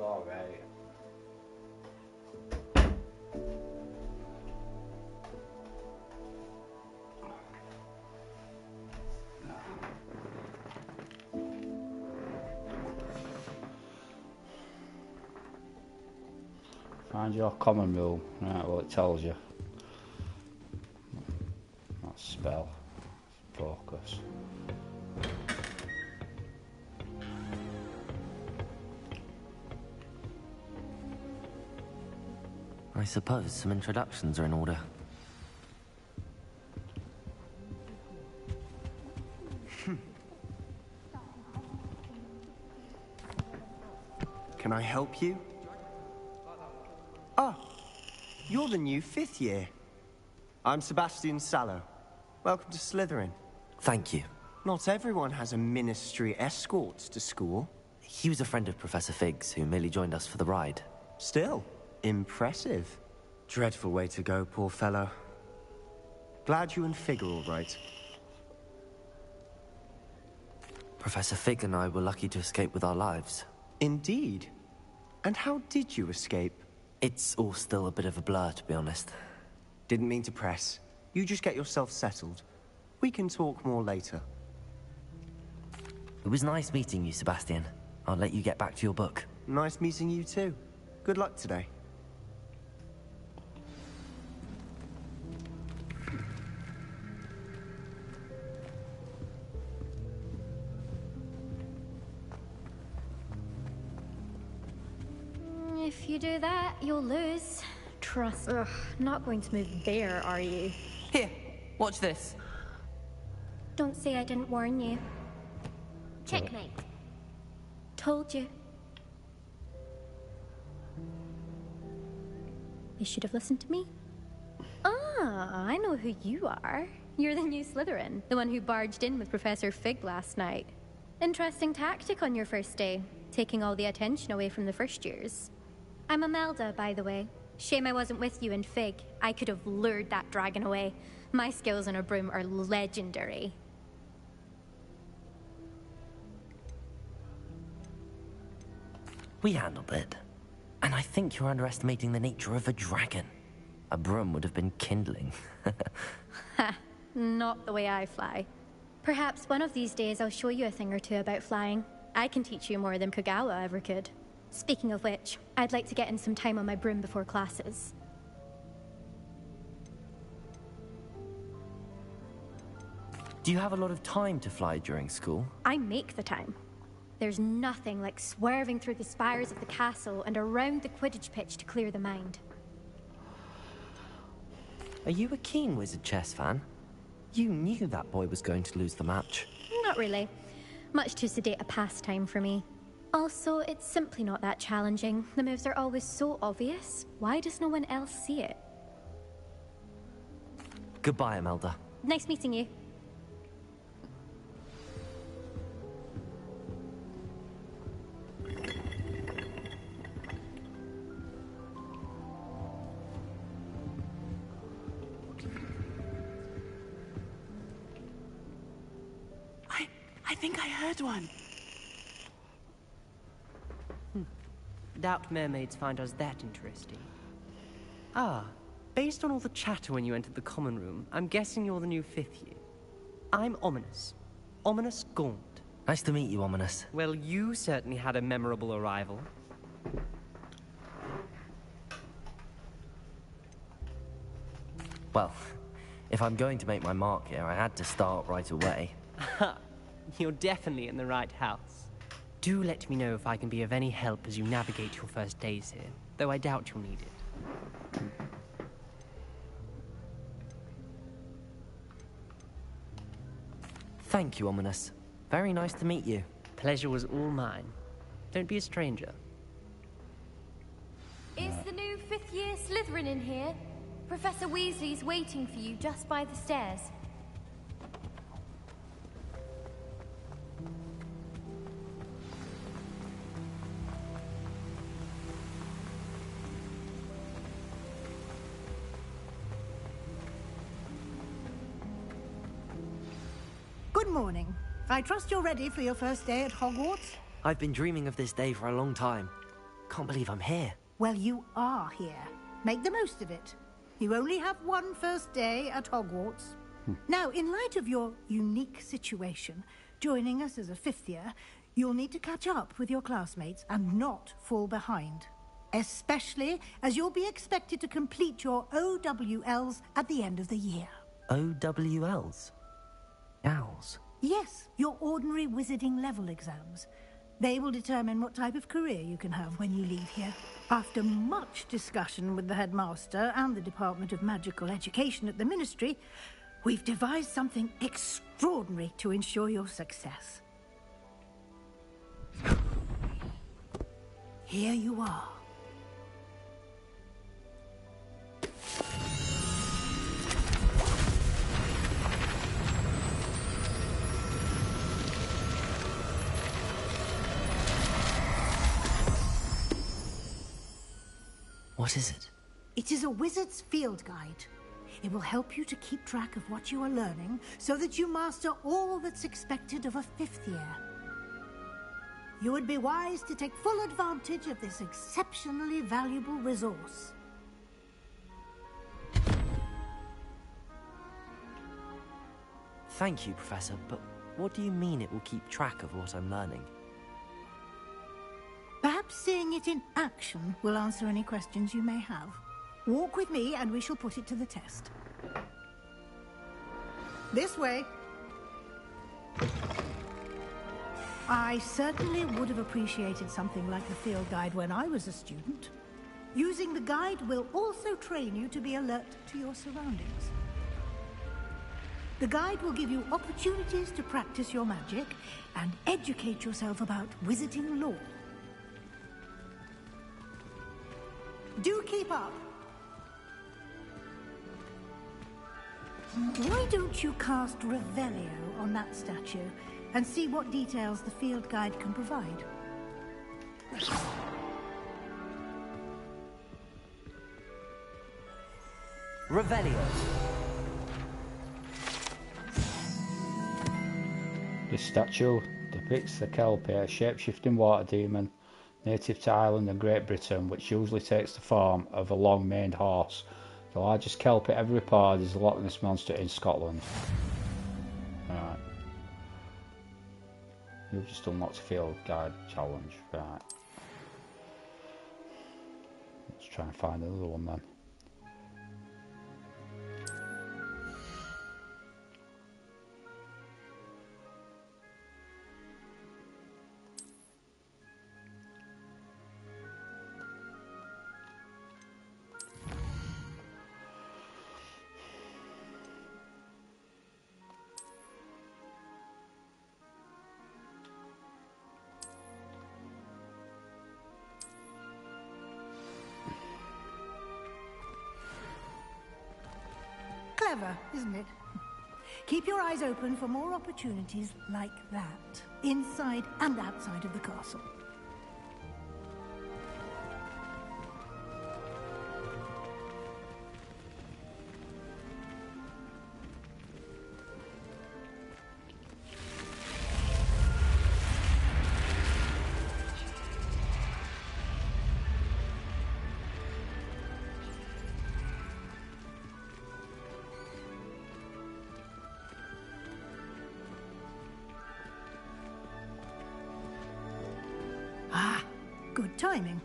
Alright. Find your common room. Right, well it tells you. That spell. Focus. I suppose some introductions are in order. Can I help you? Ah, you're the new 5th year. I'm Sebastian Sallow. Welcome to Slytherin. Thank you. Not everyone has a ministry escort to school. He was a friend of Professor Fig's who merely joined us for the ride. Still, impressive. Dreadful way to go, poor fellow. Glad you and Fig are all right. Professor Fig and I were lucky to escape with our lives. Indeed. And how did you escape? It's all still a bit of a blur, to be honest. Didn't mean to press. You just get yourself settled. We can talk more later. It was nice meeting you, Sebastian. I'll let you get back to your book. Nice meeting you too. Good luck today. If you do that, you'll lose. Trust. Ugh, not going to move there, are you? Here, watch this. Don't say I didn't warn you. Checkmate. Told you. You should have listened to me. Ah, I know who you are. You're the new Slytherin, the one who barged in with Professor Fig last night. Interesting tactic on your first day, taking all the attention away from the first years. I'm Imelda, by the way. Shame I wasn't with you and Fig. I could have lured that dragon away. My skills on a broom are legendary. We handled it. And I think you're underestimating the nature of a dragon. A broom would have been kindling. Ha, not the way I fly. Perhaps one of these days I'll show you a thing or two about flying. I can teach you more than Kagawa ever could. Speaking of which, I'd like to get in some time on my broom before classes. Do you have a lot of time to fly during school? I make the time. There's nothing like swerving through the spires of the castle and around the Quidditch pitch to clear the mind. Are you a keen Wizard chess fan? You knew that boy was going to lose the match. Not really. Much too sedate a pastime for me. Also, it's simply not that challenging. The moves are always so obvious. Why does no one else see it? Goodbye, Imelda. Nice meeting you. I think I heard one. Doubt mermaids find us that interesting. Ah, based on all the chatter when you entered the common room, I'm guessing you're the new 5th year. I'm Ominous. Ominous Gaunt. Nice to meet you, Ominous. Well, you certainly had a memorable arrival. Well, if I'm going to make my mark here, I had to start right away. You're definitely in the right house. Do let me know if I can be of any help as you navigate your first days here, though I doubt you'll need it. Thank you, Ominous. Very nice to meet you. Pleasure was all mine. Don't be a stranger. Is the new 5th year Slytherin in here? Professor Weasley's waiting for you just by the stairs. Good morning. I trust you're ready for your first day at Hogwarts? I've been dreaming of this day for a long time. Can't believe I'm here. Well, you are here. Make the most of it. You only have one first day at Hogwarts. Now, in light of your unique situation, joining us as a 5th year, you'll need to catch up with your classmates and not fall behind. Especially as you'll be expected to complete your OWLs at the end of the year. OWLs? Owls? Yes, your ordinary wizarding level exams. They will determine what type of career you can have when you leave here. After much discussion with the headmaster and the Department of Magical Education at the Ministry, we've devised something extraordinary to ensure your success. Here you are. What is it? It is a wizard's field guide. It will help you to keep track of what you are learning so that you master all that's expected of a 5th year. You would be wise to take full advantage of this exceptionally valuable resource. Thank you, Professor, but what do you mean it will keep track of what I'm learning? Perhaps seeing it in action will answer any questions you may have. Walk with me and we shall put it to the test. This way. I certainly would have appreciated something like the field guide when I was a student. Using the guide will also train you to be alert to your surroundings. The guide will give you opportunities to practice your magic and educate yourself about wizarding lore. Do keep up. Why don't you cast Revelio on that statue and see what details the field guide can provide? Revelio. This statue depicts the Kelpie, a shape-shifting water demon native to Ireland and Great Britain, which usually takes the form of a long-maned horse. The largest Kelpie ever reported is the Loch Ness Monster in Scotland. Right. You've just unlocked a field guide challenge, right. Let's try and find another one then. Clever, isn't it? Keep your eyes open for more opportunities like that, inside and outside of the castle. Good timing.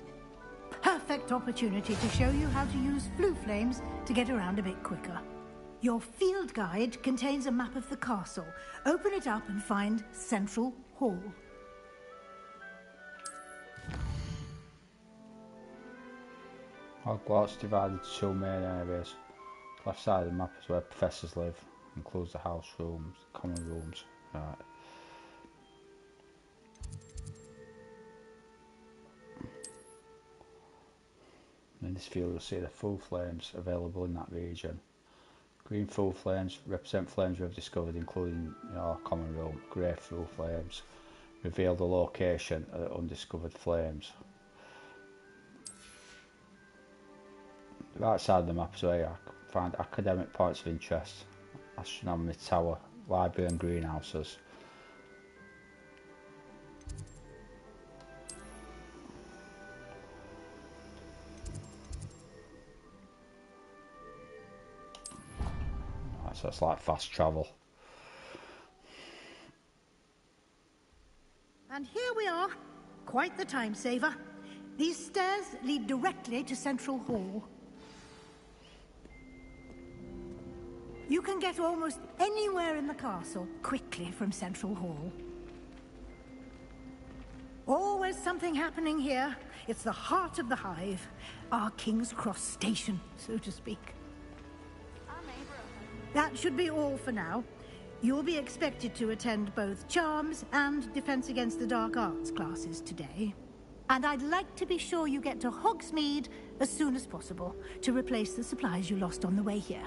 Perfect opportunity to show you how to use flue flames to get around a bit quicker. Your field guide contains a map of the castle. Open it up and find Central Hall. Hogwarts divided into two main areas. Left side of the map is where professors live, includes the house rooms, common rooms. Right. In this field you'll see the full flames available in that region. Green full flames represent flames we have discovered, including our common room. Grey full flames reveal the location of the undiscovered flames. The right side of the map is where you find academic points of interest, astronomy tower, library and greenhouses. So it's like fast travel. And here we are. Quite the time saver. These stairs lead directly to Central Hall. You can get almost anywhere in the castle quickly from Central Hall. Always something happening here. It's the heart of the Hive. Our King's Cross station, so to speak. That should be all for now. You'll be expected to attend both Charms and Defense Against the Dark Arts classes today. And I'd like to be sure you get to Hogsmeade as soon as possible to replace the supplies you lost on the way here.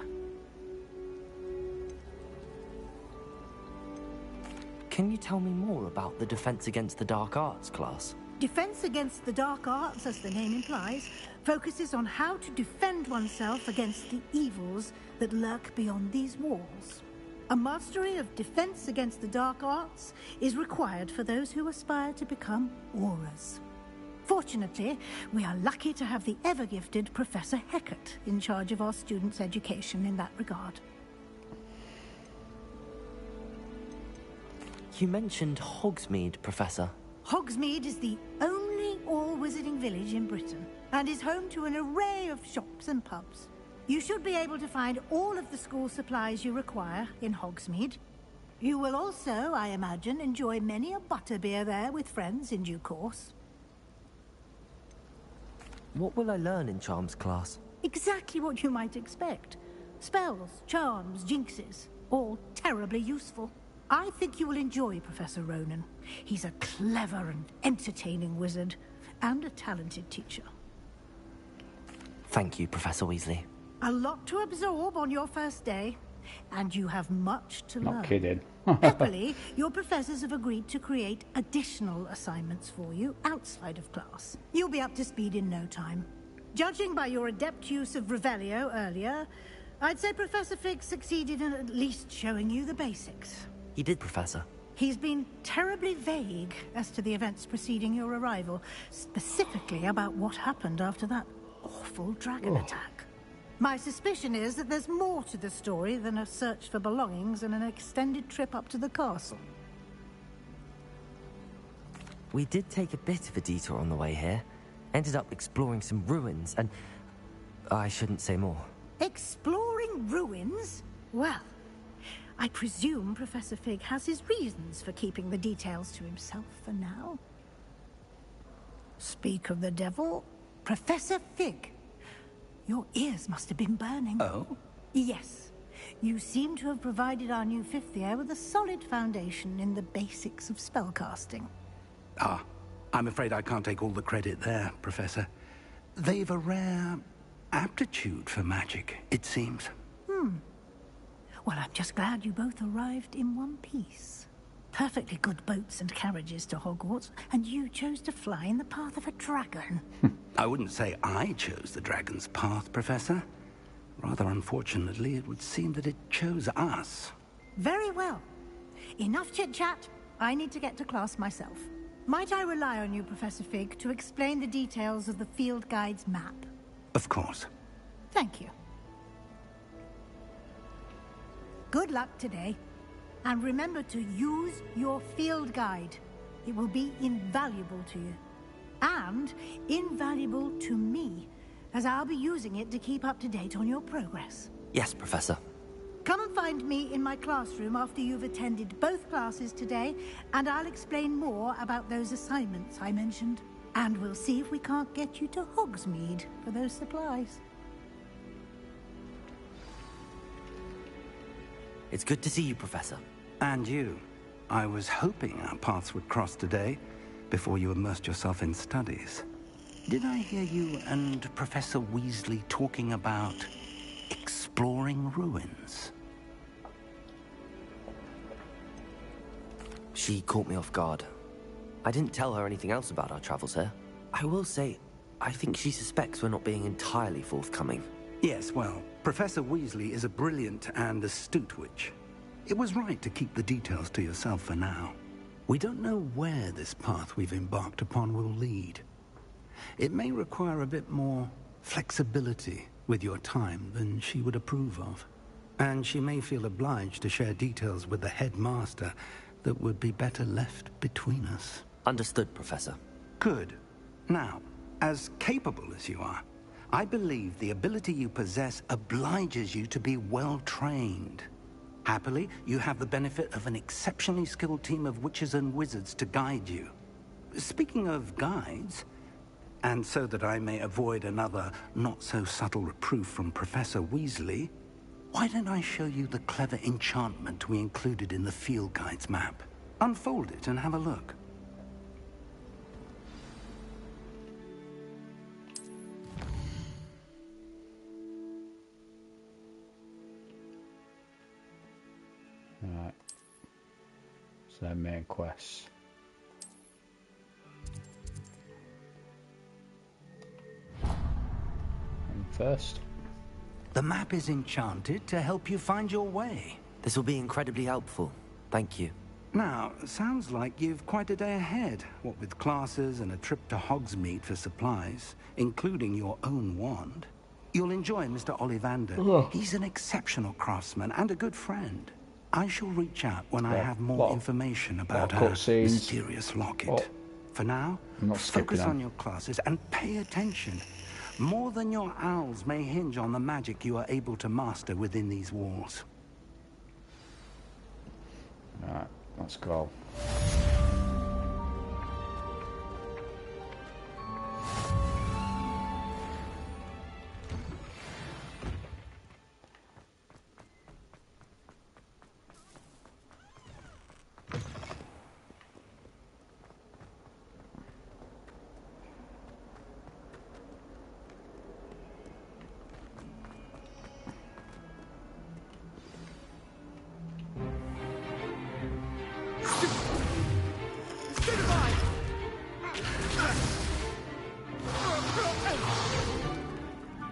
Can you tell me more about the Defense Against the Dark Arts class? Defense Against the Dark Arts, as the name implies, focuses on how to defend oneself against the evils that lurk beyond these walls. A mastery of Defense Against the Dark Arts is required for those who aspire to become Aurors. Fortunately, we are lucky to have the ever-gifted Professor Hecat in charge of our students' education in that regard. You mentioned Hogsmeade, Professor. Hogsmeade is the only all-wizarding village in Britain and is home to an array of shops and pubs. You should be able to find all of the school supplies you require in Hogsmeade. You will also, I imagine, enjoy many a butterbeer there with friends in due course. What will I learn in Charms class? Exactly what you might expect. Spells, charms, jinxes, all terribly useful. I think you will enjoy Professor Ronan. He's a clever and entertaining wizard, and a talented teacher. Thank you, Professor Weasley. A lot to absorb on your first day, and you have much to learn. Not kidding. Happily, your professors have agreed to create additional assignments for you outside of class. You'll be up to speed in no time. Judging by your adept use of Revelio earlier, I'd say Professor Fig succeeded in at least showing you the basics. He did, Professor. He's been terribly vague as to the events preceding your arrival, specifically about what happened after that awful dragon attack. My suspicion is that there's more to the story than a search for belongings and an extended trip up to the castle. We did take a bit of a detour on the way here. Ended up exploring some ruins, and I shouldn't say more. Exploring ruins? Well, I presume Professor Fig has his reasons for keeping the details to himself for now. Speak of the devil, Professor Fig. Your ears must have been burning. Oh? Yes. You seem to have provided our new fifth year with a solid foundation in the basics of spellcasting. Ah, I'm afraid I can't take all the credit there, Professor. They've a rare aptitude for magic, it seems. Well, I'm just glad you both arrived in one piece. Perfectly good boats and carriages to Hogwarts, and you chose to fly in the path of a dragon. I wouldn't say I chose the dragon's path, Professor. Rather unfortunately, it would seem that it chose us. Very well. Enough chit-chat. I need to get to class myself. Might I rely on you, Professor Fig, to explain the details of the field guide's map? Of course. Thank you. Good luck today. And remember to use your field guide. It will be invaluable to you. And invaluable to me, as I'll be using it to keep up to date on your progress. Yes, Professor. Come and find me in my classroom after you've attended both classes today, and I'll explain more about those assignments I mentioned. And we'll see if we can't get you to Hogsmeade for those supplies. It's good to see you, Professor. And you. I was hoping our paths would cross today, before you immersed yourself in studies. Did I hear you and Professor Weasley talking about exploring ruins? She caught me off guard. I didn't tell her anything else about our travels here. I will say, I think she suspects we're not being entirely forthcoming. Yes, well, Professor Weasley is a brilliant and astute witch. It was right to keep the details to yourself for now. We don't know where this path we've embarked upon will lead. It may require a bit more flexibility with your time than she would approve of. And she may feel obliged to share details with the headmaster that would be better left between us. Understood, Professor. Good. Now, as capable as you are, I believe the ability you possess obliges you to be well-trained. Happily, you have the benefit of an exceptionally skilled team of witches and wizards to guide you. Speaking of guides, and so that I may avoid another not-so-subtle reproof from Professor Weasley, why don't I show you the clever enchantment we included in the field guide's map? Unfold it and have a look. Right. So their main quests. And first. The map is enchanted to help you find your way. This will be incredibly helpful. Thank you. Now, sounds like you've quite a day ahead, what with classes and a trip to Hogsmeade for supplies, including your own wand. You'll enjoy Mr. Ollivander. He's an exceptional craftsman and a good friend. I shall reach out when I have more information about her mysterious locket. For now, focus on your classes and pay attention. More than your owls may hinge on the magic you are able to master within these walls. Alright, let's go.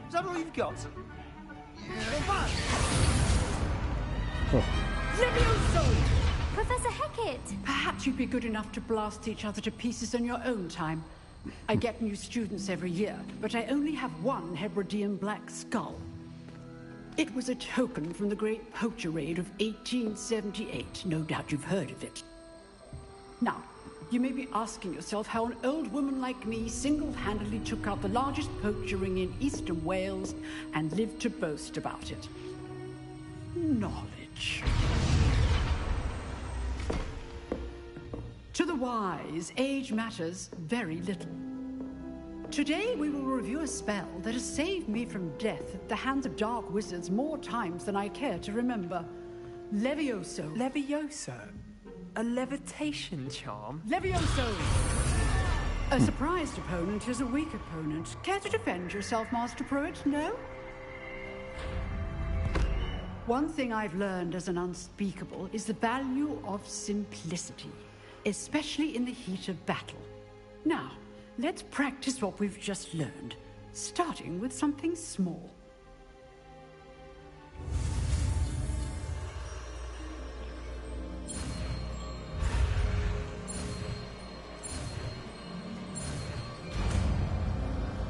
Is that all you've got? Professor Hecat! Perhaps you'd be good enough to blast each other to pieces on your own time. I get new students every year, but I only have one Hebridean black skull. It was a token from the Great Poacher Raid of 1878. No doubt you've heard of it. Now, you may be asking yourself how an old woman like me single-handedly took out the largest poacher ring in eastern Wales and lived to boast about it. Knowledge. To the wise, age matters very little. Today we will review a spell that has saved me from death at the hands of dark wizards more times than I care to remember. Levioso. Levioso? A levitation charm? Levioso! A surprised opponent is a weak opponent. Care to defend yourself, Master Pruitt? No? One thing I've learned as an unspeakable is the value of simplicity, especially in the heat of battle. Now, let's practice what we've just learned, starting with something small.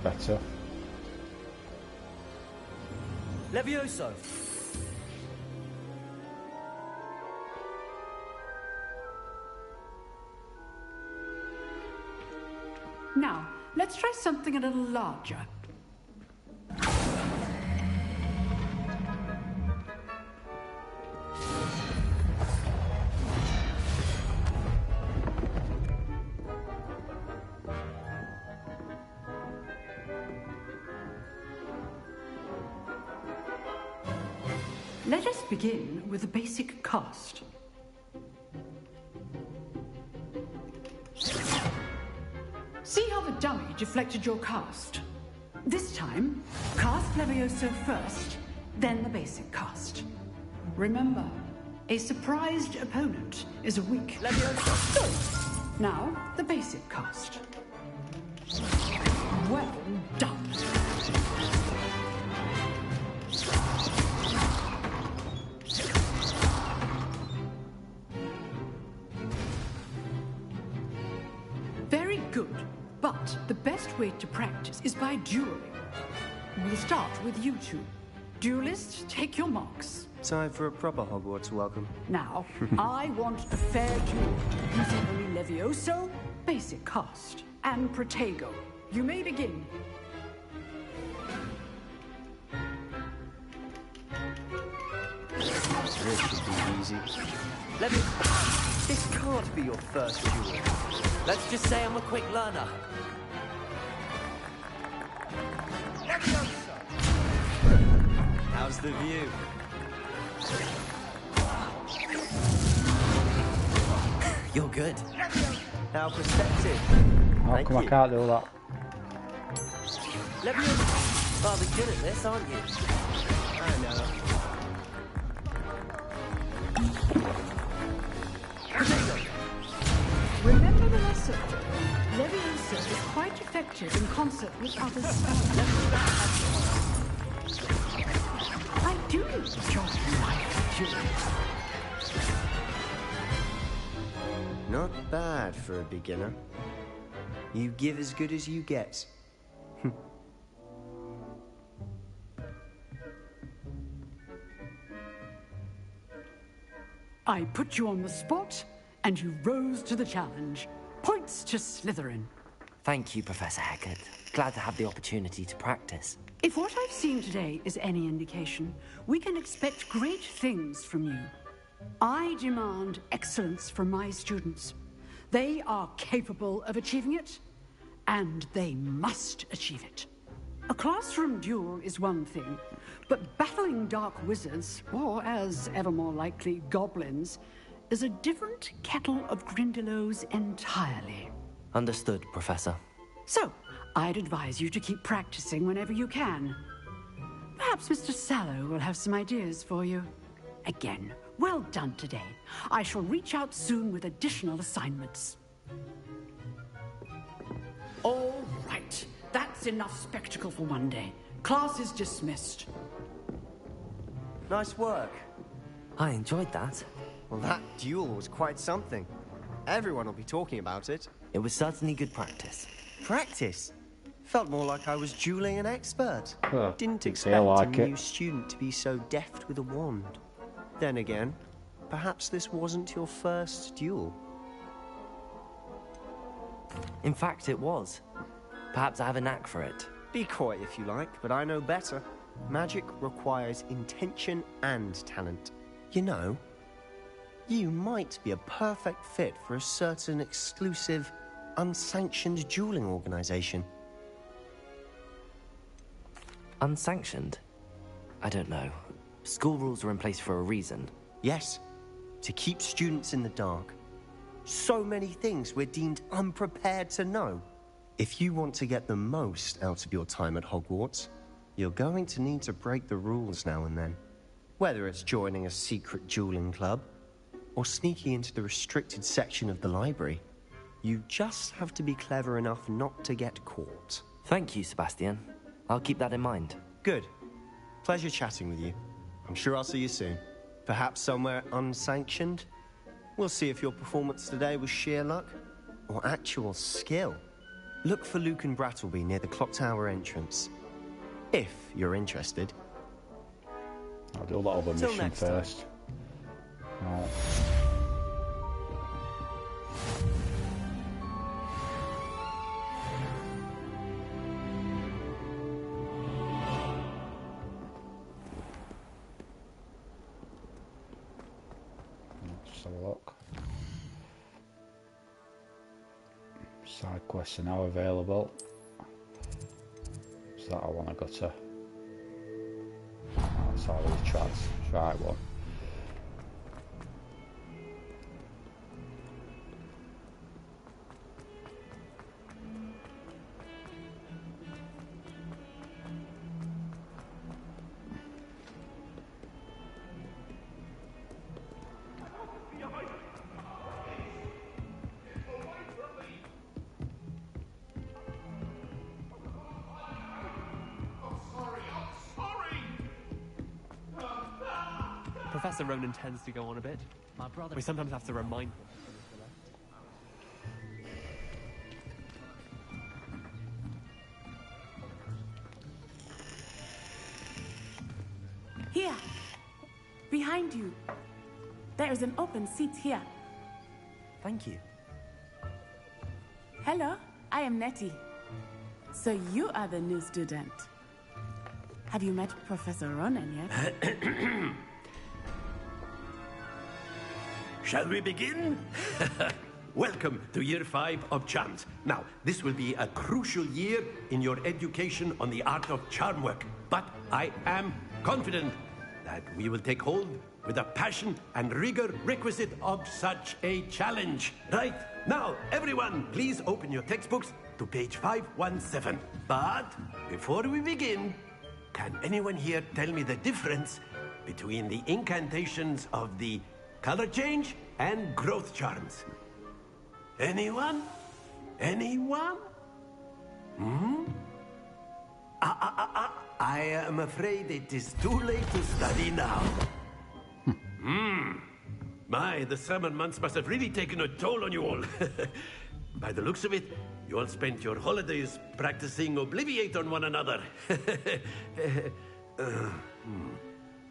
Better. Levioso. Now, let's try something a little larger. Let us begin with the basic cast. See how the dummy deflected your cast? This time, cast Levioso first, then the basic cast. Remember, a surprised opponent is a weak Levioso. Good. Now, the basic cast. Well done. Very good, but the best way to practice is by dueling. We'll start with you two. Duelists, take your marks. Time for a proper Hogwarts welcome. Now, I want a fair duel, using only Levioso, basic cast, and Protego. You may begin. This should be easy. This can't be your first duel. Let's just say I'm a quick learner. How's the view? You're good. How perceptive. How come I can't do that? Levioso, rather good at this, aren't you? I know. Remember the lesson. Levioso is quite effective in concert with other spells. I do enjoy life duels. Not bad for a beginner. You give as good as you get. I put you on the spot, and you rose to the challenge. Points to Slytherin. Thank you, Professor Hecat. Glad to have the opportunity to practice. If what I've seen today is any indication, we can expect great things from you. I demand excellence from my students. They are capable of achieving it, and they must achieve it. A classroom duel is one thing, but battling dark wizards, or as ever more likely, goblins, is a different kettle of Grindylows entirely. Understood, Professor. So, I'd advise you to keep practicing whenever you can. Perhaps Mr. Sallow will have some ideas for you. Again, well done today. I shall reach out soon with additional assignments. All right. That's enough spectacle for one day. Class is dismissed. Nice work. I enjoyed that. Well, that duel was quite something. Everyone will be talking about it. It was certainly good practice. Practice? Felt more like I was dueling an expert. Huh, Didn't feel expect like a it. new student to be so deft with a wand. Then again, perhaps this wasn't your first duel. In fact, it was. Perhaps I have a knack for it. Be coy if you like, but I know better. Magic requires intention and talent. You know, you might be a perfect fit for a certain exclusive, unsanctioned dueling organization. Unsanctioned? I don't know. School rules are in place for a reason. Yes, to keep students in the dark. So many things we're deemed unprepared to know. If you want to get the most out of your time at Hogwarts, you're going to need to break the rules now and then. Whether it's joining a secret dueling club, or sneaking into the restricted section of the library, you just have to be clever enough not to get caught. Thank you, Sebastian. I'll keep that in mind. Good. Pleasure chatting with you. I'm sure I'll see you soon. Perhaps somewhere unsanctioned? We'll see if your performance today was sheer luck or actual skill. Look for Luke and Brattleby near the clock tower entrance. If you're interested. I'll do a lot of a mission first. Right. Let's have a look. Side quests are now available. Is that I want to go to? That's all these tracks. Try one. Professor Ronan tends to go on a bit. My brother. We sometimes have to remind him. Here! Behind you. There is an open seat here. Thank you. Hello, I am Nettie. So you are the new student. Have you met Professor Ronan yet? Shall we begin? Welcome to Year 5 of Charms. Now, this will be a crucial year in your education on the art of charm work. But I am confident that we will take hold with the passion and rigor requisite of such a challenge. Right, now, everyone, please open your textbooks to page 517. But before we begin, can anyone here tell me the difference between the incantations of the color change and growth charms? Anyone? Anyone? I am afraid it is too late to study now. My, the summer months must have really taken a toll on you all. By the looks of it, you all spent your holidays practicing Obliviate on one another.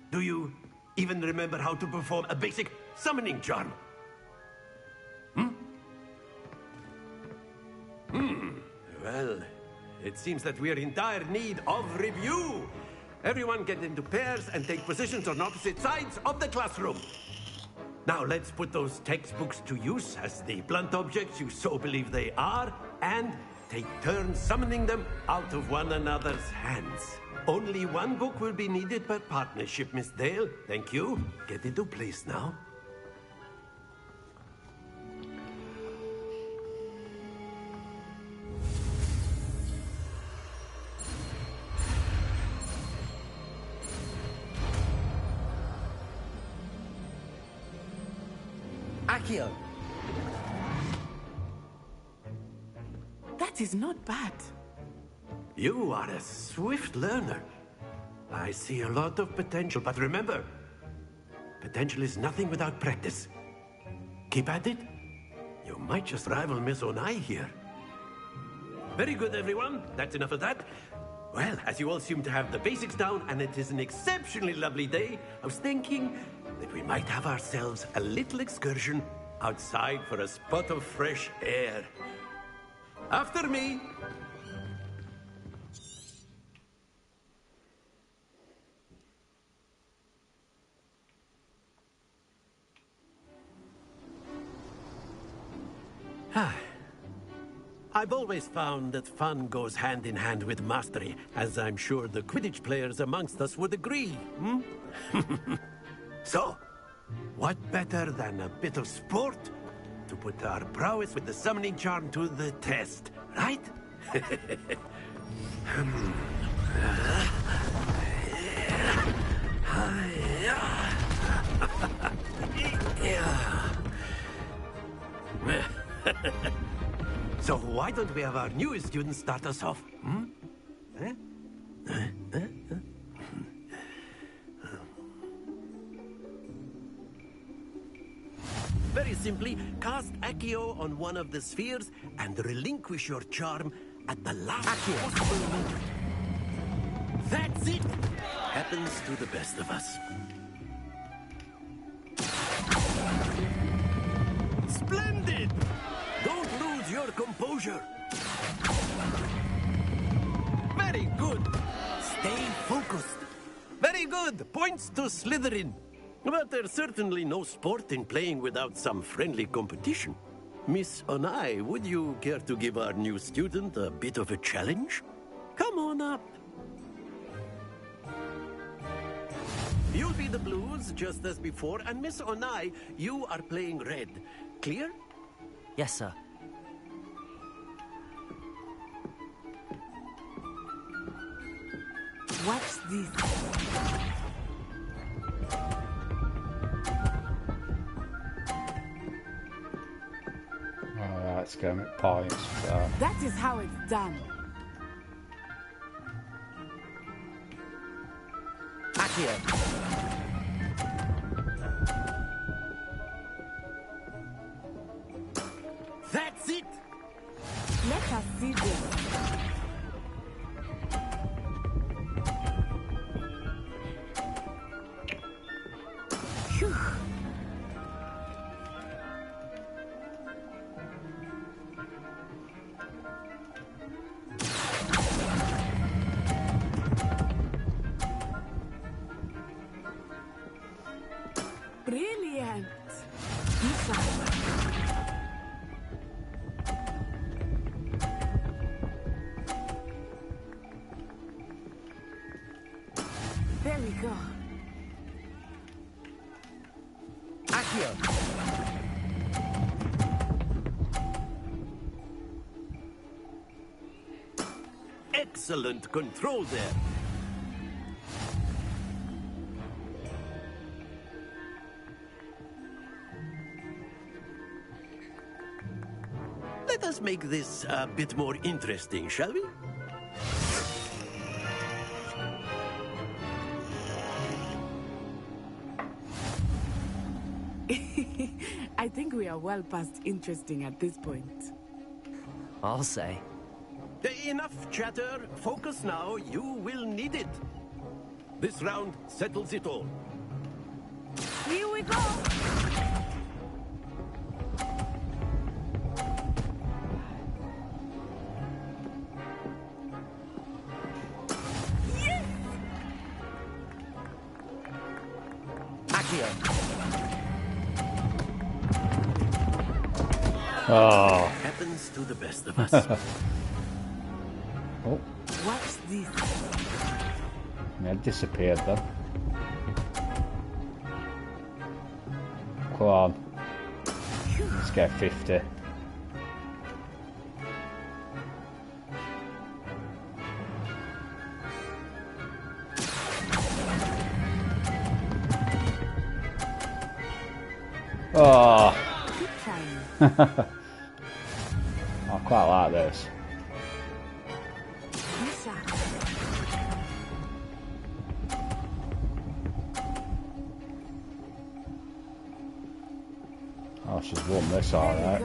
Do you even remember how to perform a basic summoning charm? Well, it seems that we are in dire need of review. Everyone get into pairs and take positions on opposite sides of the classroom. Now let's put those textbooks to use as the blunt objects you so believe they are, and take turns summoning them out of one another's hands. Only one book will be needed per partnership, Miss Dale. Thank you. Get into place now. Accio. That is not bad. You are a swift learner. I see a lot of potential, but remember, potential is nothing without practice. Keep at it. You might just rival Miss Onai here. Very good, everyone. That's enough of that. Well, as you all seem to have the basics down, and it is an exceptionally lovely day, I was thinking that we might have ourselves a little excursion outside for a spot of fresh air. After me. I've always found that fun goes hand in hand with mastery, as I'm sure the Quidditch players amongst us would agree, hmm? So, what better than a bit of sport to put our prowess with the summoning charm to the test, right? So why don't we have our newest student start us off? Hmm? Very simply, cast Accio on one of the spheres and relinquish your charm at the last possible moment. That's it! Happens to the best of us. Splendid! Don't lose your composure. Very good. Stay focused. Very good. Points to Slytherin. But there's certainly no sport in playing without some friendly competition. Miss Onai, would you care to give our new student a bit of a challenge? Come on up. You'll be the blues, just as before, and Miss Onai, you are playing red. Clear? Yes, sir. What's this? Let's go make points. That is how it's done. Accio. That's it! Let us see this. Phew. Brilliant. There we go. Accio. Excellent control there. Let us make this a bit more interesting, shall we? I think we are well past interesting at this point. I'll say. Enough chatter. Focus now. You will need it. This round settles it all. Here we go! Yes! Accio. Oh. Happens to the best of us. Oh. What's this? Yeah, it disappeared then. Come on. Let's get 50. Oh. I quite like this. Oh, she's won this, alright.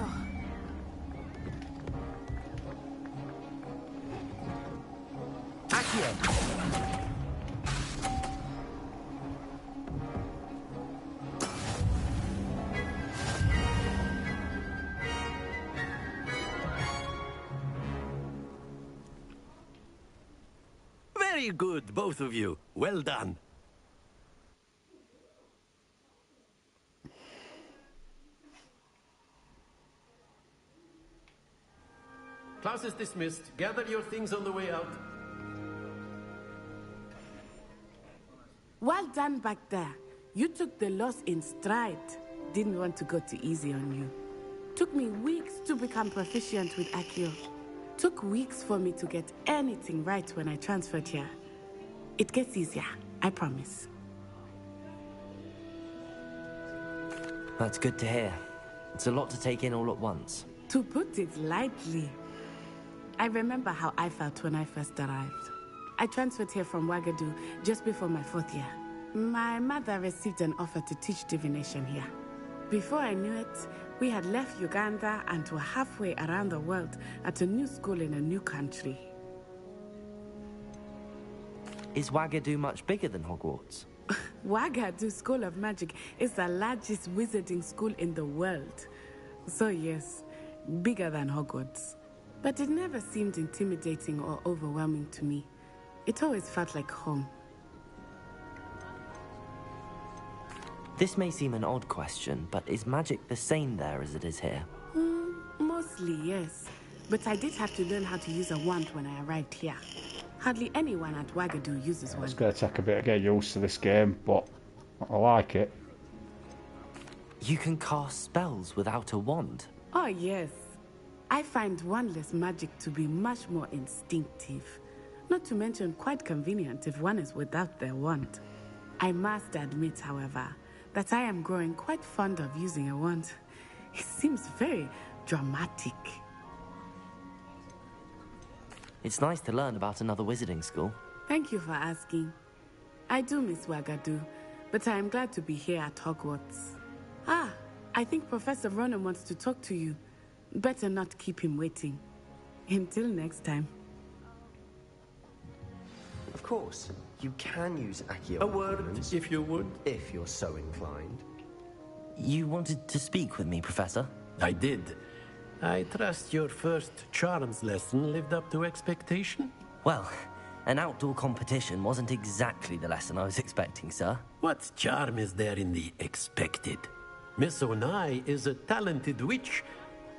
Very good, both of you. Well done. Class is dismissed. Gather your things on the way out. Well done back there. You took the loss in stride. Didn't want to go too easy on you. Took me weeks to become proficient with Accio. Took weeks for me to get anything right when I transferred here. It gets easier, I promise. That's good to hear. It's a lot to take in all at once. To put it lightly, I remember how I felt when I first arrived. I transferred here from Wagadu just before my 4th year. My mother received an offer to teach divination here. Before I knew it, we had left Uganda and were halfway around the world at a new school in a new country. Is Wagadu much bigger than Hogwarts? Wagadu School of Magic is the largest wizarding school in the world. So yes, bigger than Hogwarts. But it never seemed intimidating or overwhelming to me. It always felt like home. This may seem an odd question, but is magic the same there as it is here? Mostly, yes. But I did have to learn how to use a wand when I arrived here. Hardly anyone at Wagadu uses one. It's going to take a bit to get used to this game, but I like it. You can cast spells without a wand? Oh, yes. I find wandless magic to be much more instinctive. Not to mention quite convenient if one is without their wand. I must admit, however, that I am growing quite fond of using a wand. It seems very dramatic. It's nice to learn about another wizarding school. Thank you for asking. I do miss Wagadu, but I am glad to be here at Hogwarts. Ah, I think Professor Ronan wants to talk to you. Better not keep him waiting. Until next time. Of course, you can use Accio. A word, if you would. If you're so inclined. You wanted to speak with me, Professor? I did. I trust your first charms lesson lived up to expectation? Well, an outdoor competition wasn't exactly the lesson I was expecting, sir. What charm is there in the expected? Miss Onai is a talented witch.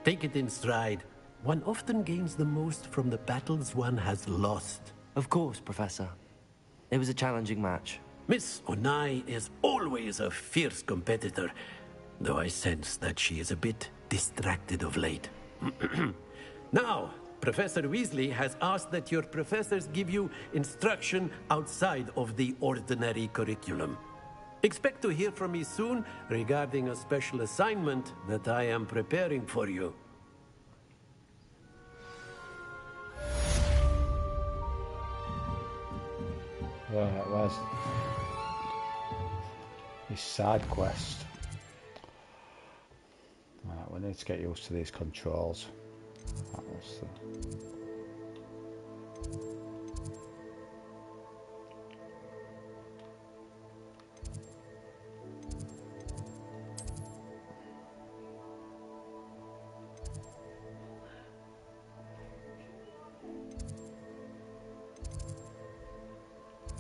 Take it in stride. One often gains the most from the battles one has lost. Of course, Professor. It was a challenging match. Miss Onai is always a fierce competitor, though I sense that she is a bit distracted of late. Now, Professor Weasley has asked that your professors give you instruction outside of the ordinary curriculum. Expect to hear from me soon regarding a special assignment that I am preparing for you. Right, where's this side quest? Right, we need to get used to these controls. That was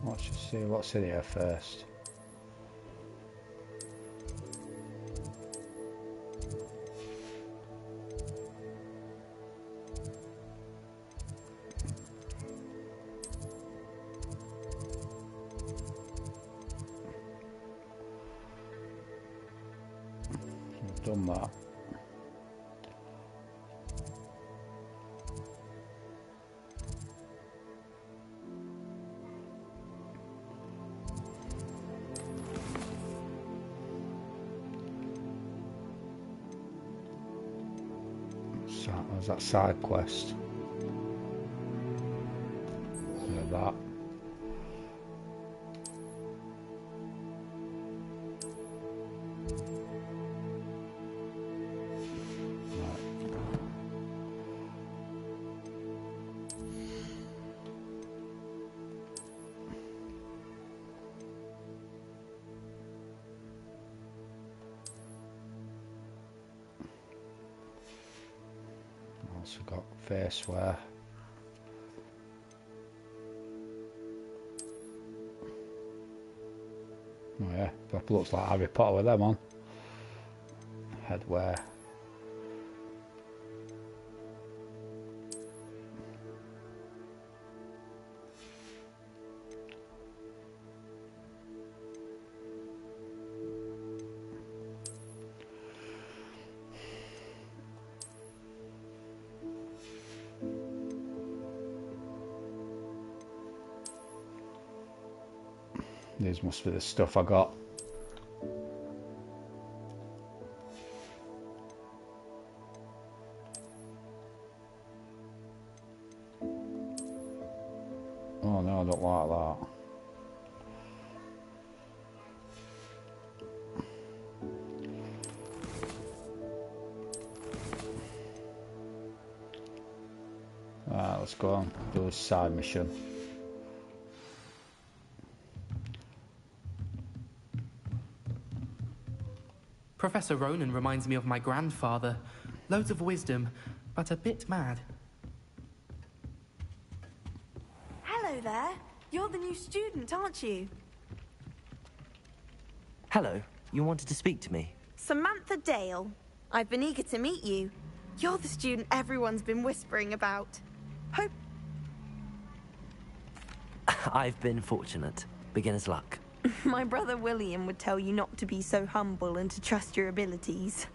let's just see what's in here first. I've done that. There's that side quest. Look at that. Also got face wear. Oh yeah, proper looks like Harry Potter with them on. Headwear. These must be the stuff I got. Oh no, I don't like that. Alright, let's go on, do a side mission. Professor Ronan reminds me of my grandfather. Loads of wisdom, but a bit mad. Hello there. You're the new student, aren't you? Hello, you wanted to speak to me? Samantha Dale. I've been eager to meet you. You're the student everyone's been whispering about. Hope... I've been fortunate. Beginner's luck. My brother William would tell you not to be so humble and to trust your abilities.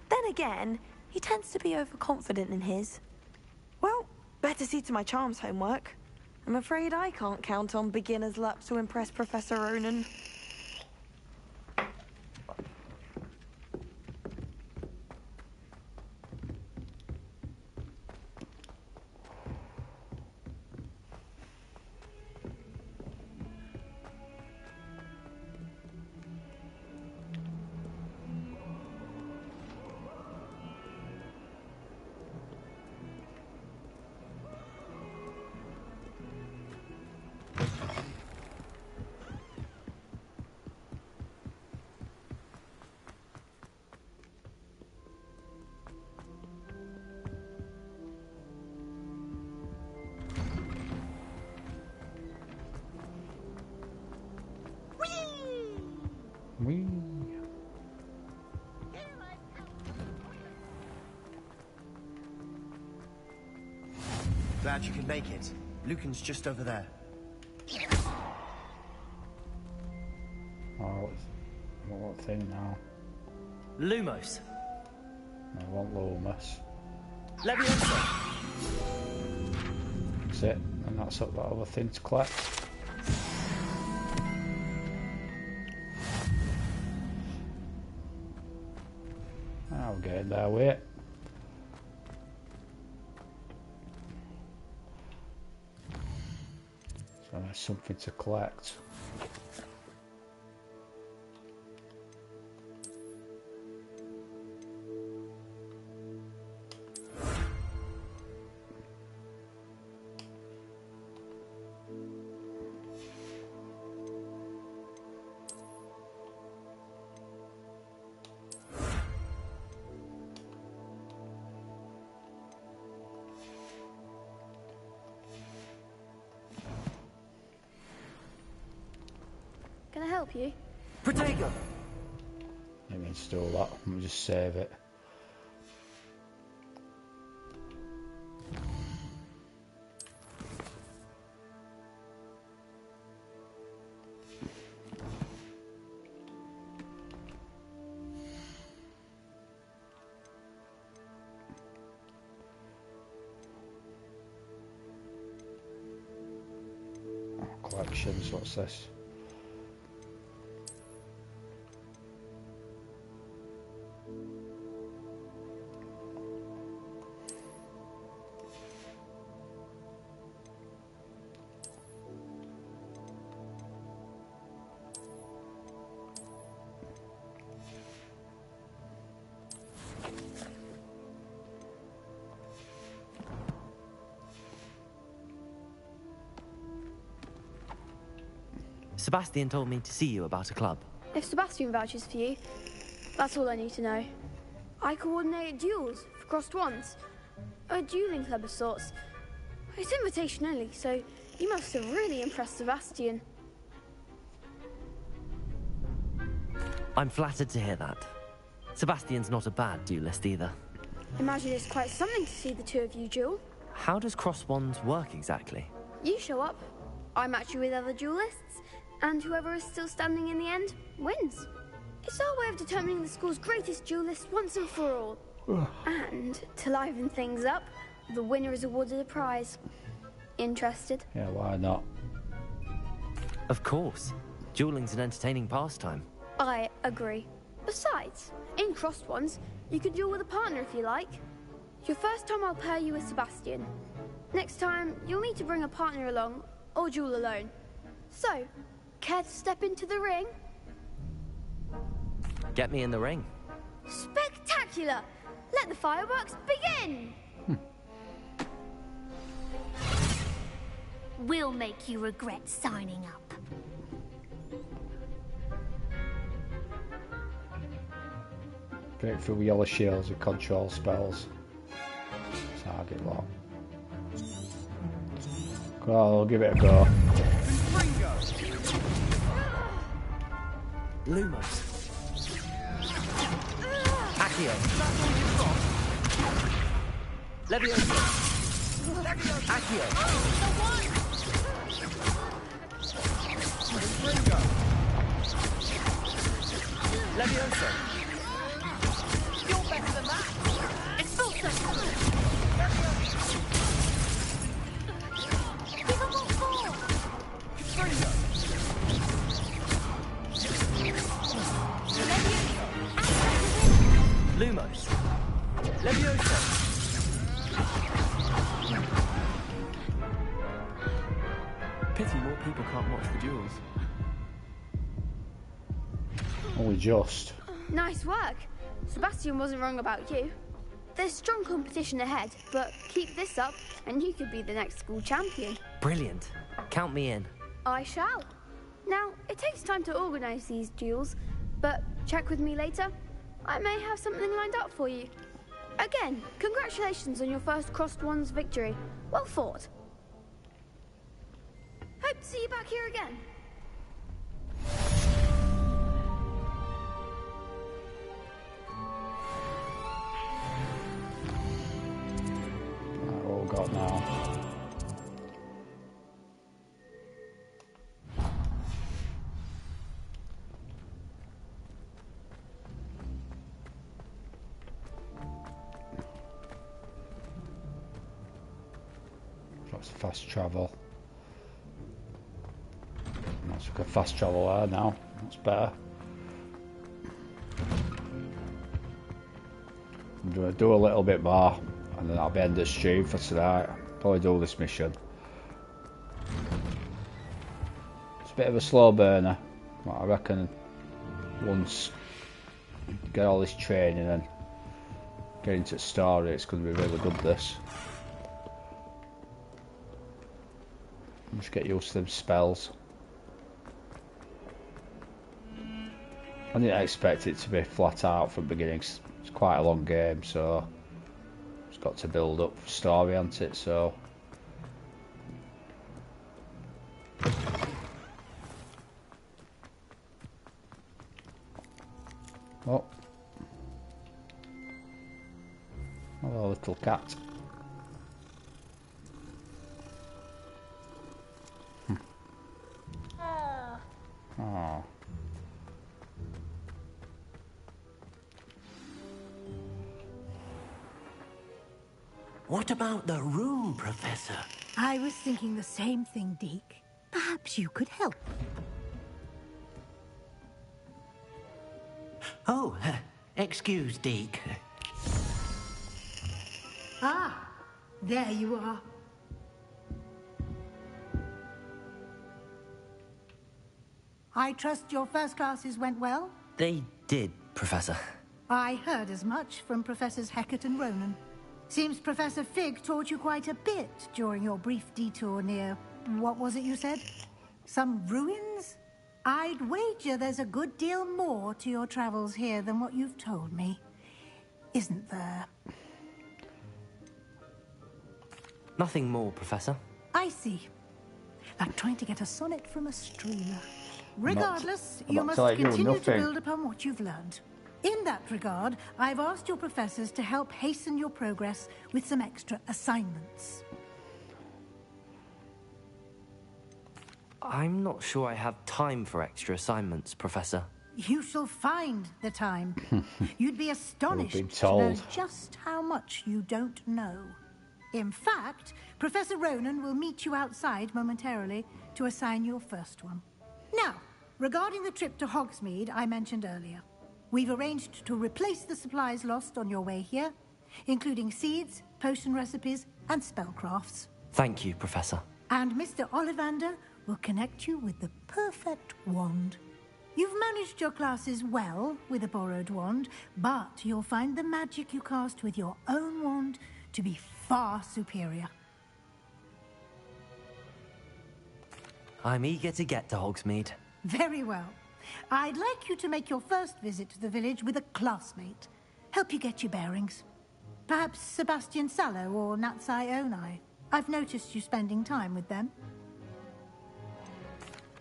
Then again, he tends to be overconfident in his. Well, better see to my charms homework. I'm afraid I can't count on beginner's luck to impress Professor Ronan. Whee! Glad you could make it. Lucan's just over there. Oh, what thing now? Lumos. I want Loomis. Leviosa. That's it, and that's up that other thing to collect. I'll get there, wait. So there's something to collect. Can I help you? Protego! Let me install that. Let me just save it. Collections, what's this? Sebastian told me to see you about a club. If Sebastian vouches for you, that's all I need to know. I coordinate duels for crossed wands. A dueling club of sorts. It's invitation only, so you must have really impressed Sebastian. I'm flattered to hear that. Sebastian's not a bad duelist either. Imagine it's quite something to see the two of you duel. How does cross wands work exactly? You show up, I match you with other duelists, and whoever is still standing in the end wins. It's our way of determining the school's greatest duelist once and for all. And to liven things up, the winner is awarded a prize. Interested? Yeah, why not? Of course. Dueling's an entertaining pastime. I agree. Besides, in crossed ones, you can duel with a partner if you like. Your first time I'll pair you with Sebastian. Next time, you'll need to bring a partner along, or duel alone. So, care to step into the ring? Get me in the ring. Spectacular! Let the fireworks begin! We'll make you regret signing up. Breakthrough yellow shields with control spells. Target lock. Well, I'll give it a go. Lumos. Accio. Levioso. Accio. Levioso. You're better than that. Expulso. Give them all four. Lumos. Levioso. Pity more people can't watch the duels. Only just. Nice work. Sebastian wasn't wrong about you. There's strong competition ahead, but keep this up and you could be the next school champion. Brilliant. Count me in. I shall. Now, it takes time to organise these duels, but check with me later. I may have something lined up for you. Again, congratulations on your first crossed ones victory. Well fought. Hope to see you back here again. What we got now? That's fast travel. That's like a fast travel there now. That's better. I'm going to do a little bit more and then that'll be end of stream for tonight. Probably do this mission. It's a bit of a slow burner, but I reckon once you get all this training and get into the story, it's going to be really good. This. Just get used to them spells. I didn't expect it to be flat out from the beginning. It's quite a long game, so it's got to build up story, hasn't it? So oh, hello, little cat. Oh. What about the room, Professor? I was thinking the same thing, Deke. Perhaps you could help. Oh, excuse, Deke. Ah, there you are. I trust your first classes went well? They did, Professor. I heard as much from Professors Hecat and Ronan. Seems Professor Fig taught you quite a bit during your brief detour near... what was it you said? Some ruins? I'd wager there's a good deal more to your travels here than what you've told me. Isn't there? Nothing more, Professor. I see. Like trying to get a sonnet from a streamer. Regardless, you I'm not must telling you continue to nothing. build upon what you've learned. In that regard, I've asked your professors to help hasten your progress with some extra assignments. I'm not sure I have time for extra assignments, Professor. You shall find the time. You'd be astonished been to know told. just how much you don't know. In fact, Professor Ronan will meet you outside momentarily to assign your first one. Now, regarding the trip to Hogsmeade I mentioned earlier, we've arranged to replace the supplies lost on your way here, including seeds, potion recipes, and spellcrafts. Thank you, Professor. And Mr. Ollivander will connect you with the perfect wand. You've managed your classes well with a borrowed wand, but you'll find the magic you cast with your own wand to be far superior. I'm eager to get to Hogsmeade. Very well. I'd like you to make your first visit to the village with a classmate. Help you get your bearings. Perhaps Sebastian Sallow or Natsai Onai. I've noticed you spending time with them.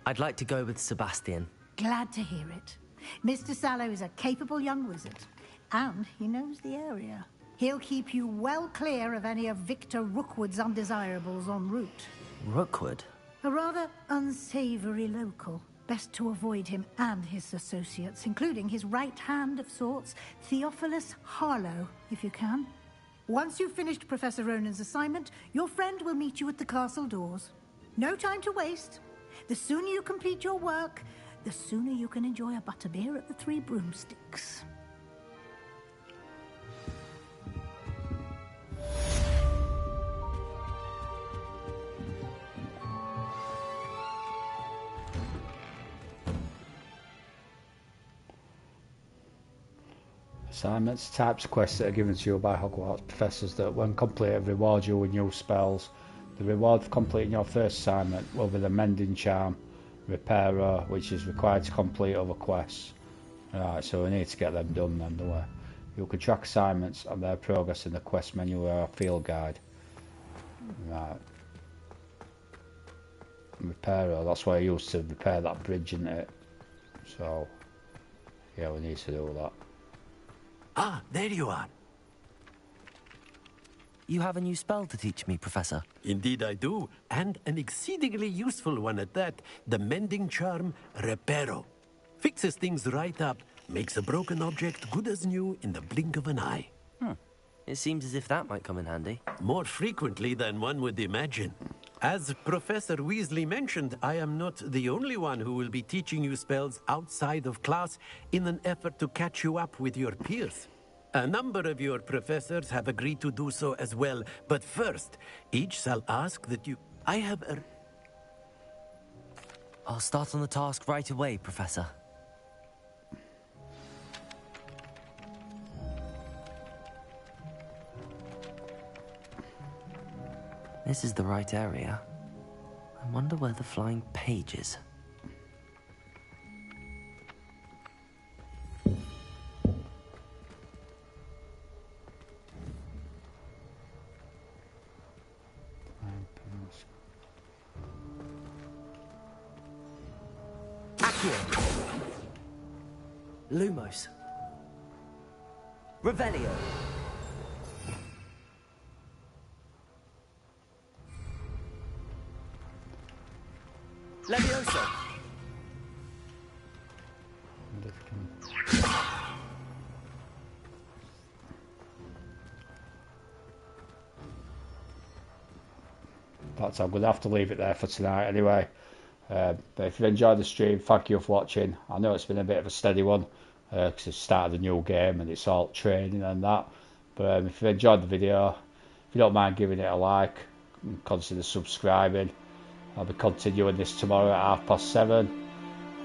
I'd like to go with Sebastian. Glad to hear it. Mr. Sallow is a capable young wizard, and he knows the area. He'll keep you well clear of any of Victor Rookwood's undesirables en route. Rookwood? A rather unsavory local. Best to avoid him and his associates, including his right hand of sorts, Theophilus Harlow, if you can. Once you've finished Professor Ronan's assignment, your friend will meet you at the castle doors. No time to waste. The sooner you complete your work, the sooner you can enjoy a butterbeer at the Three Broomsticks. Assignments, types of quests that are given to you by Hogwarts professors that, when completed, reward you with new spells. The reward for completing your first assignment will be the Mending Charm Repairer, which is required to complete other quests. Right, so we need to get them done then, do we? You can track assignments and their progress in the quest menu or field guide. Right. Repairer, that's what I used to repair that bridge, isn't it? So, yeah, we need to do that. Ah, there you are. You have a new spell to teach me, Professor. Indeed I do, and an exceedingly useful one at that. The Mending Charm Reparo. Fixes things right up, makes a broken object good as new in the blink of an eye. It seems as if that might come in handy. More frequently than one would imagine. As Professor Weasley mentioned, I am not the only one who will be teaching you spells outside of class in an effort to catch you up with your peers. A number of your professors have agreed to do so as well, but first, each shall ask that you... I have a... I'll start on the task right away, Professor. This is the right area. I wonder where the flying page is. Lumos. Revelio. Levioso. That's I'm going to have to leave it there for tonight anyway. But if you've enjoyed the stream, thank you for watching. I know it's been a bit of a steady one because it's started a new game and it's all training and that. But if you've enjoyed the video, if you don't mind giving it a like, consider subscribing. I'll be continuing this tomorrow at 7:30.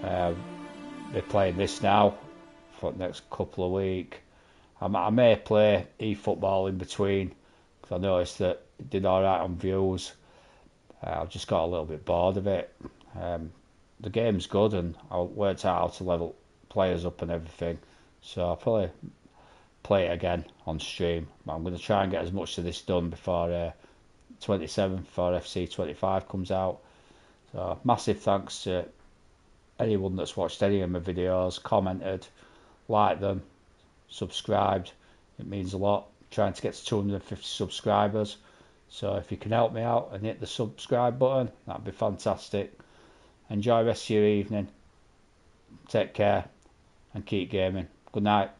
They're playing this now for the next couple of weeks. I may play eFootball in between because I noticed that it did alright on views. I've just got a little bit bored of it. The game's good and I worked out how to level players up and everything. So I'll probably play it again on stream. But I'm going to try and get as much of this done before 27 before FC 25 comes out. So massive thanks to anyone that's watched any of my videos, commented, liked them, subscribed. It means a lot. I'm trying to get to 250 subscribers. So if you can help me out and hit the subscribe button, that'd be fantastic. Enjoy the rest of your evening. Take care and keep gaming. Good night.